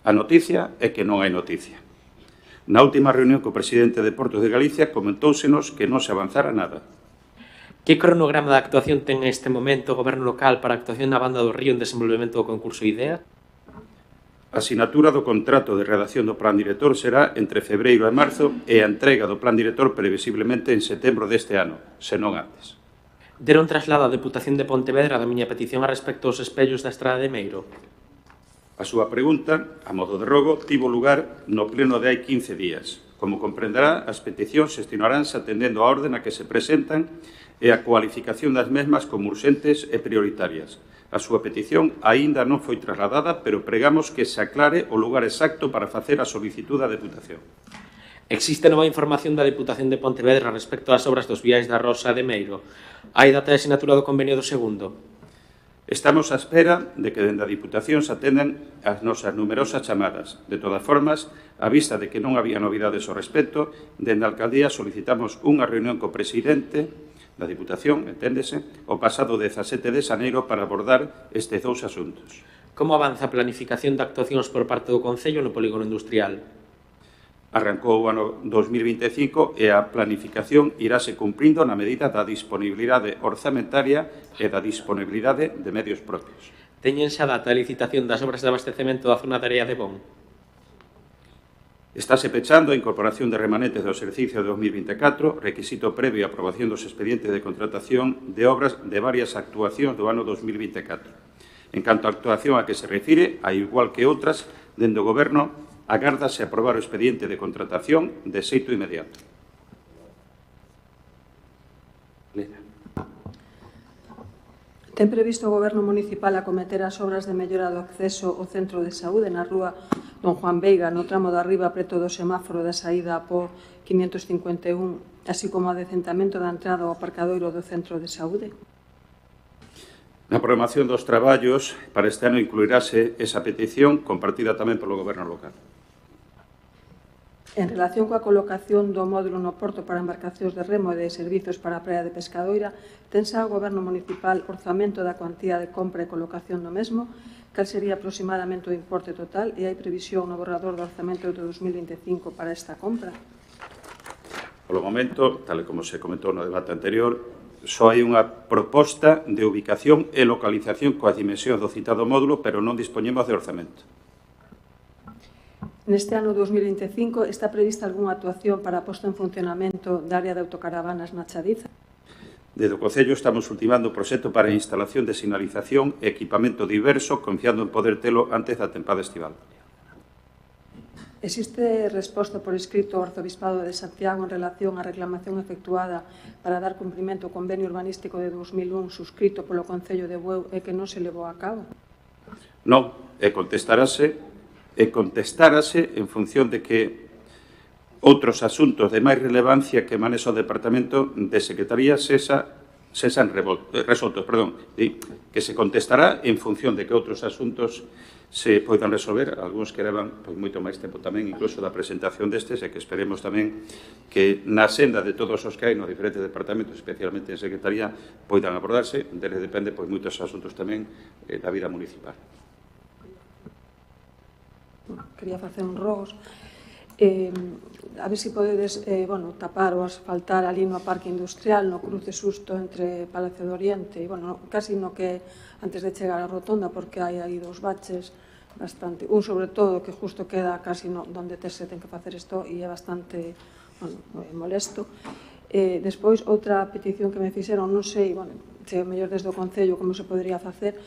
A noticia é que non hai noticia. Na última reunión co presidente de Portos de Galicia comentóusenos que non se avanzara nada. Que cronograma de actuación ten neste momento o Goberno local para a actuación na Banda do Río en desenvolvemento do concurso IDEA? A asinatura do contrato de redacción do plan director será entre febreiro e marzo e a entrega do plan director previsiblemente en setembro deste ano, senón antes. Deron traslado á Deputación de Pontevedra da miña petición a respecto aos espellos da Estrada de Meiro? A súa pregunta, a modo de rogo, tivo lugar no pleno de hai 15 días. Como comprenderá, as peticións gestionaránse atendendo a orde na que se presentan e a cualificación das mesmas como urxentes e prioritarias. A súa petición aínda non foi trasladada, pero pregamos que se aclare o lugar exacto para facer a solicitud da Deputación. Existe nova información da Deputación de Pontevedra respecto ás obras dos viais da Rosa de Meiro. Hai data de asinatura do convenio do segundo? Estamos á espera de que dende a Diputación se atendan as nosas numerosas chamadas. De todas formas, a vista de que non había novidades ao respecto, dende a Alcaldía solicitamos unha reunión co presidente da Diputación, enténdese, o pasado 17 de xaneiro para abordar estes dous asuntos. Como avanza a planificación de actuacións por parte do Concello no polígono industrial? Arrancou o ano 2025 e a planificación irase cumprindo na medida da disponibilidade orzamentaria e da disponibilidade de medios propios. Teñen xa data de licitación das obras de abastecemento da zona de Area de Bon? Estáse pechando a incorporación de remanentes do exercicio de 2024, requisito previo a aprobación dos expedientes de contratación de obras de varias actuacións do ano 2024. En canto a actuación a que se refire, a igual que outras, dende o Goberno, agárdase aprobar o expediente de contratación de xeito inmediato. Lena. Ten previsto o Goberno municipal acometer as obras de mellora do acceso ao centro de saúde na rúa Don Juan Veiga, no tramo de arriba preto do semáforo da saída a PO 551, así como a decentamento da entrada ao aparcadoiro do centro de saúde? Na programación dos traballos para este ano incluirase esa petición compartida tamén polo Goberno local. En relación coa colocación do módulo no porto para embarcacións de remo e de servizos para a praia de Pescadoira, tensa o Goberno Municipal orzamento da cuantía de compra e colocación do mesmo? Cal sería aproximadamente o importe total e hai previsión no borrador do orzamento de 2025 para esta compra? Polo momento, tal como se comentou no debate anterior, só hai unha proposta de ubicación e localización coa dimensión do citado módulo, pero non dispoñemos de orzamento. Neste ano 2025 está prevista algunha actuación para a posta en funcionamento da área de autocaravanas na Chadiza? Desde o Concello estamos ultimando o proxecto para a instalación de sinalización e equipamento diverso, confiando en poder telo antes da tempada estival. Existe resposta por escrito ao Arzobispado de Santiago en relación á reclamación efectuada para dar cumprimento ao convenio urbanístico de 2001 suscrito polo Concello de Bueu e que non se levou a cabo? Non, e contestárase en función de que outros asuntos de máis relevancia que manexa o Departamento de Secretaría sesan resoltos, que se contestará en función de que outros asuntos se poidan resolver, algúns que levan moito máis tempo tamén, incluso da presentación destes, e que esperemos tamén que na senda de todos os que hai nos diferentes departamentos, especialmente en Secretaría, poidan abordarse, deles depende moitos asuntos tamén da vida municipal. Quería facer un rogos. A ver se podedes tapar ou asfaltar ali no parque industrial, no cruce xusto entre Palacio do Oriente e, casi no que antes de chegar á rotonda, porque hai aí dos baches bastante, un sobre todo que justo queda casi onde se ten que facer isto e é bastante molesto. Despois, outra petición que me fixeron, non sei, se mellor desde o Concello como se podería facer,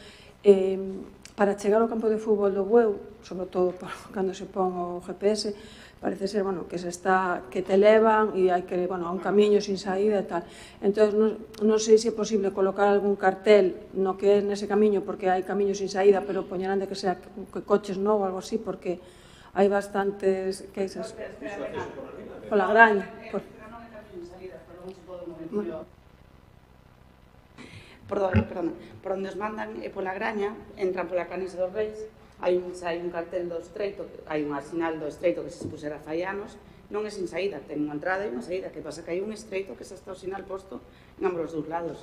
para chegar ao campo de fútbol do Bueu, sobre todo cando se pon o GPS, parece ser que te levan e hai que a un camiño sin saída e tal. Entón, non sei se é posible colocar algún cartel no que é nese camiño, porque hai camiño sin saída, pero poñerán de que sea que coches non ou algo así, porque hai bastantes queixas. Pola Graña. Perdón, por onde os mandan é pola Graña, entran pola Canesa dos Reis, hai un cartel do estreito, hai unha sinal do estreito que se pusera fai anos, non é sin saída, ten unha entrada e unha saída, que pasa que hai un estreito que xa está o sinal posto en ambos os dous lados.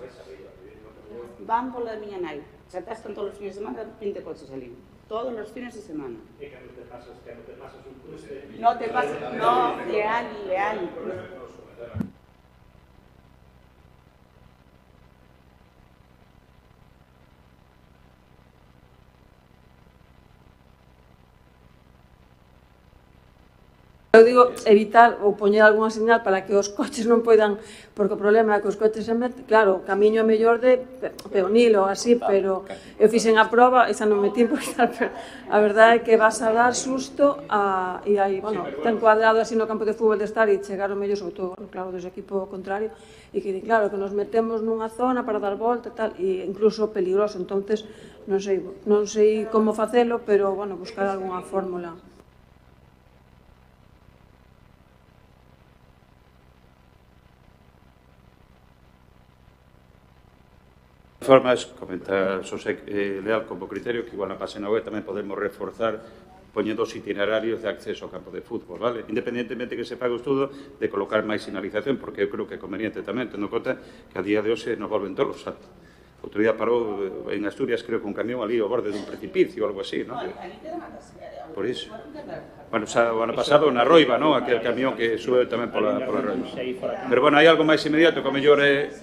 Van pola miña nai, xa están todos os fines de semana 20 coches ali, todos os fines de semana. E cando te pasas un cruce... Non te pasas, non, leal. Eu digo evitar ou poñer algunha señal para que os coches non poidan, porque o problema é que os coches claro, camiño mellor de peonil ou así, pero eu fixen a proba e xa non metí porque a verdade é que vas a dar susto e aí, ten cuadrado así no campo de fútbol de estar e chegaron mellor, sobre todo, claro, do equipo contrario, e que claro, que nos metemos nunha zona para dar volta e tal, e incluso peligroso, entonces non sei como facelo, pero, buscar algunha fórmula. De formas, comenta Xosé Leal como criterio que igual na página web tamén podemos reforzar poñendo os itinerarios de acceso ao campo de fútbol, vale? Independentemente que se faga o estudo de colocar máis sinalización, porque eu creo que é conveniente tamén, tendo en conta que a día de hoxe nos volven tolos. Outro día parou en Asturias, creo que un camión ali ao borde dun precipicio ou algo así, non? Por iso. O ano pasado na Roiva, non? Aquel camión que sube tamén pola Roiva. Pero, hai algo máis inmediato que o mellor é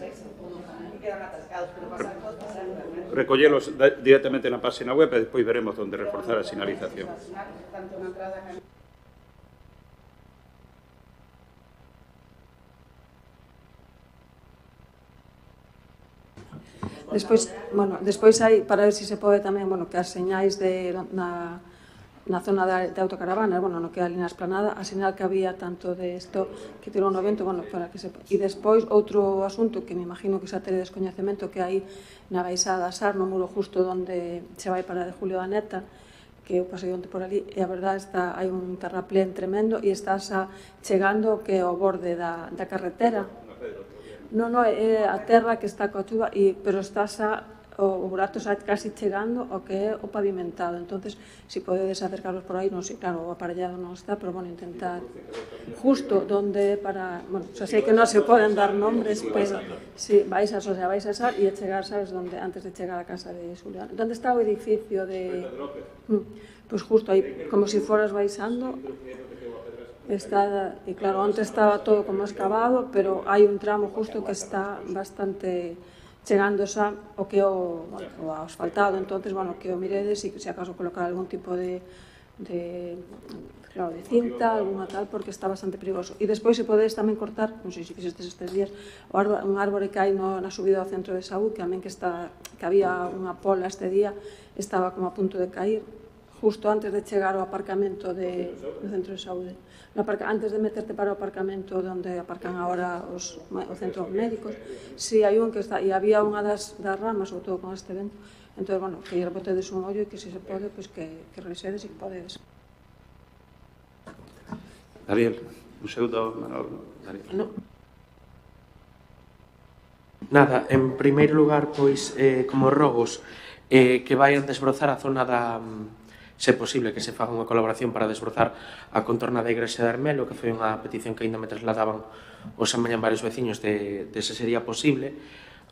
recollelos directamente na página web e despois veremos onde reforzar a sinalización. Despois hai, para ver se se pode tamén, que as señais na zona de autocaravanas, no que é ali na esplanada, a señal que había tanto de isto que tirou no vento, para que sepa. E despois, outro asunto que me imagino que xa tere descoñecemento, que hai na baixada da Sar, no muro justo onde se vai para de Julio da Neta, que eu pasei onte por ali, e a verdade hai un terraplén tremendo e estás chegando que ao borde da carretera. Non, é a terra que está coa chuva, pero estás o burato xa casi chegando ao que é o pavimentado. Entonces, se podedes acercaros por aí, non sei, claro, o aparellado non está, pero bueno, intentar justo donde para, bueno, xa sei que non se poden dar nombres, pero si vais a sal e a chegar, sabes, donde antes de chegar a casa de Xulián. Donde está o edificio de pois justo aí, como se foras baixando, está, e claro, antes estaba todo como excavado, pero hai un tramo justo que está bastante chegando xa o que o asfaltado. Entonces, bueno, que o miredes e se acaso colocar algún tipo de cinta, alguna tal, porque está bastante perigoso. E despois se podedes tamén cortar, non sei se fixestes estes días, un árbore que hai na subida ao centro de Saúl, que tamén que había unha pola este día, estaba como a punto de cair, justo antes de chegar ao aparcamento do centro de saúde. Antes de meterte para o aparcamento onde aparcan agora os centros médicos, si hai un que está, e había unha das ramas, sobre todo con este vento, entón, bueno, que lle botedes un ollo e que se pode, pois que revisedes e que podedes. Daniel, un segundo, Daniel. Nada, en primeiro lugar, pois, como rogos, que vayan desbrozar a zona da... se é posible que se faga unha colaboración para desbrozar a contorna da Igrexa de Armelo, que foi unha petición que ainda me trasladaban os amañan varios veciños de se sería posible.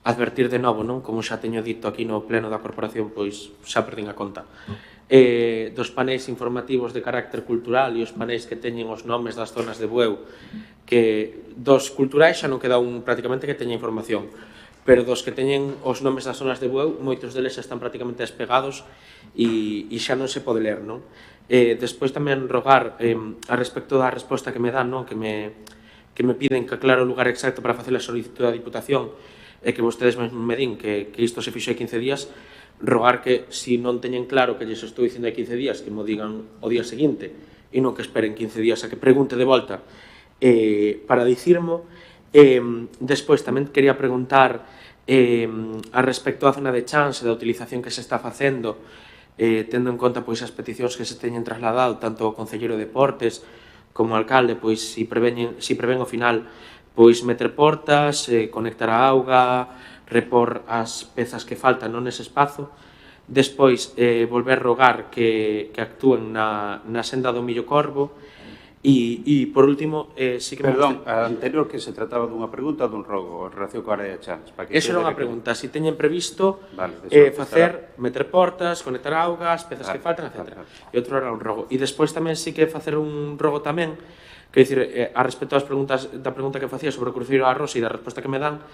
Advertir de novo, non? Como xa teño dito aquí no pleno da corporación, pois xa perdín a conta. Dos paneis informativos de carácter cultural e os paneis que teñen os nomes das zonas de Bueu, que dos culturais xa non queda un prácticamente que teña información, pero dos que teñen os nomes das zonas de Bueu, moitos deles xa están prácticamente despegados e xa non se pode ler, non? Despois tamén rogar a respecto da resposta que me dan, non? Que me piden que aclare o lugar exacto para facer a solicitud da Diputación e que vostedes me din que isto se fixo hai 15 días, rogar que, se non teñen claro que lles estou dicindo hai 15 días, que mo digan o día seguinte e non que esperen 15 días a que pregunte de volta para dicirmo. Despois tamén quería preguntar a respecto da zona de chans e da utilización que se está facendo, tendo en conta pois as peticións que se teñen trasladado tanto o Concelleiro de Deportes como o alcalde, pois se prevén ao final pois meter portas, conectar a auga, repor as pezas que faltan nese espazo. Despois volver rogar que actúen na senda do Millo Corvo. E, por último, sí que... Perdón, a anterior que se trataba dunha pregunta ou dun rogo en relación coa área de chans. Eso era unha pregunta. Si teñen previsto meter portas, conectar augas, pezas que faltan, etc. E outro era un rogo. E despois tamén sí que facer un rogo tamén, que dicir, a respecto das preguntas da pregunta que facía sobre o cruceiro a Rosa e da resposta que me dan,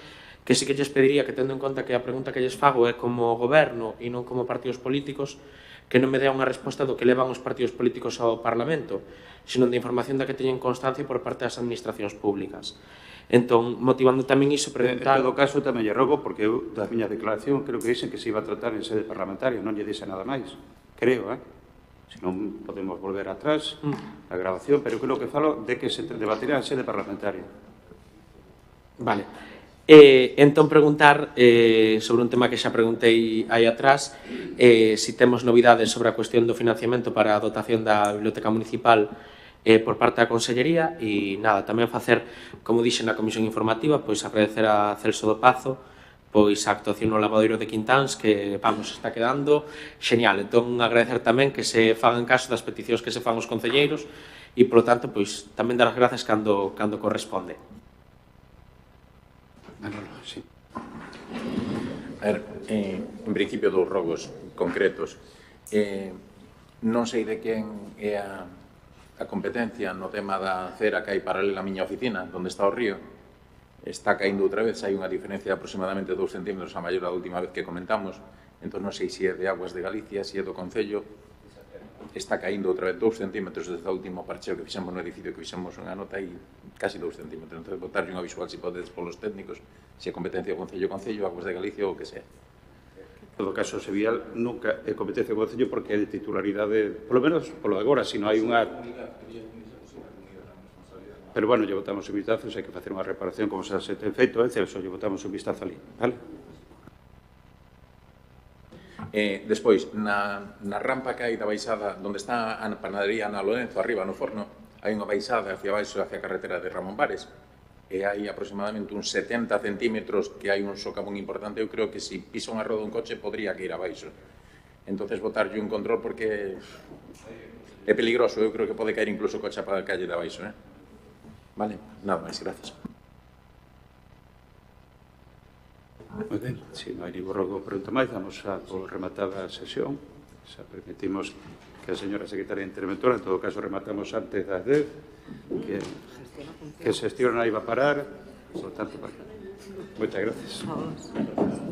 que sí que lles pediría que, tendo en conta que a pregunta que lles fago é como goberno e non como partidos políticos, que non me dea unha resposta do que levan os partidos políticos ao Parlamento, senón de información da que teñen constancia por parte das administracións públicas. Entón, motivando tamén iso, preguntar... En todo caso, tamén lle rogo, porque eu, da miña declaración, creo que dixen que se iba a tratar en sede parlamentaria, non lle dixe nada máis. Creo, Se non podemos volver atrás a grabación, pero creo que falo de que se debatirá en sede parlamentaria. Vale. Entón, preguntar sobre un tema que xa preguntei aí atrás, se temos novidades sobre a cuestión do financiamento para a dotación da Biblioteca Municipal por parte da Consellería e nada, tamén facer, como dixe na comisión informativa, pois agradecer a Celso do Pazo pois a actuación no lavadoiro de Quintáns que, vamos, está quedando genial. Entón, agradecer tamén que se fagan caso das peticións que se fan os concelleiros e, polo tanto, pois tamén dar as grazas cando corresponde. Sí. A ver, en principio, dous rogos concretos. Non sei de quen é a competencia no tema da cera que hai paralela a miña oficina, onde está o río. Está caindo outra vez, hai unha diferencia de aproximadamente 2 centímetros a maior da última vez que comentamos. Entón, non sei se é de Aguas de Galicia, se é do Concello. Está caindo outra vez 2 centímetros desde o último parcheo que fixemos no edificio, que fixemos unha nota e casi 2 centímetros. Entón, botarlle unha visual, se podedes, polos técnicos, se é competencia do Concello, Aguas de Galicia ou o que sea. En todo caso, Sevial nunca é competencia do Concello porque é de titularidade, polo menos polo de agora, se non hai unha... Pero, bueno, lle botamos un vistazo, se hai que facer unha reparación como se ten feito, Celso, lle botamos un vistazo ali, vale? Despois, na rampa que hai da baixada, onde está a panadería Ana Lorenzo, arriba no forno, hai unha baixada hacia baixo, hacia a carretera de Ramón Vares. e hai aproximadamente uns 70 centímetros que hai un socavón importante, eu creo que se pisa unha roda un coche podría que ir abaixo. Entonces botarlle un control porque é peligroso, eu creo que pode caer incluso o coche para a calle de abaixo. Vale, nada máis, gracias. Moi ben, se non hai ningún pregunta máis, damos a por rematada a sesión. Xa permitimos que a señora secretaria interventora, en todo caso rematamos antes das 10, que a xestión non iba a parar, por tanto, moitas gracias.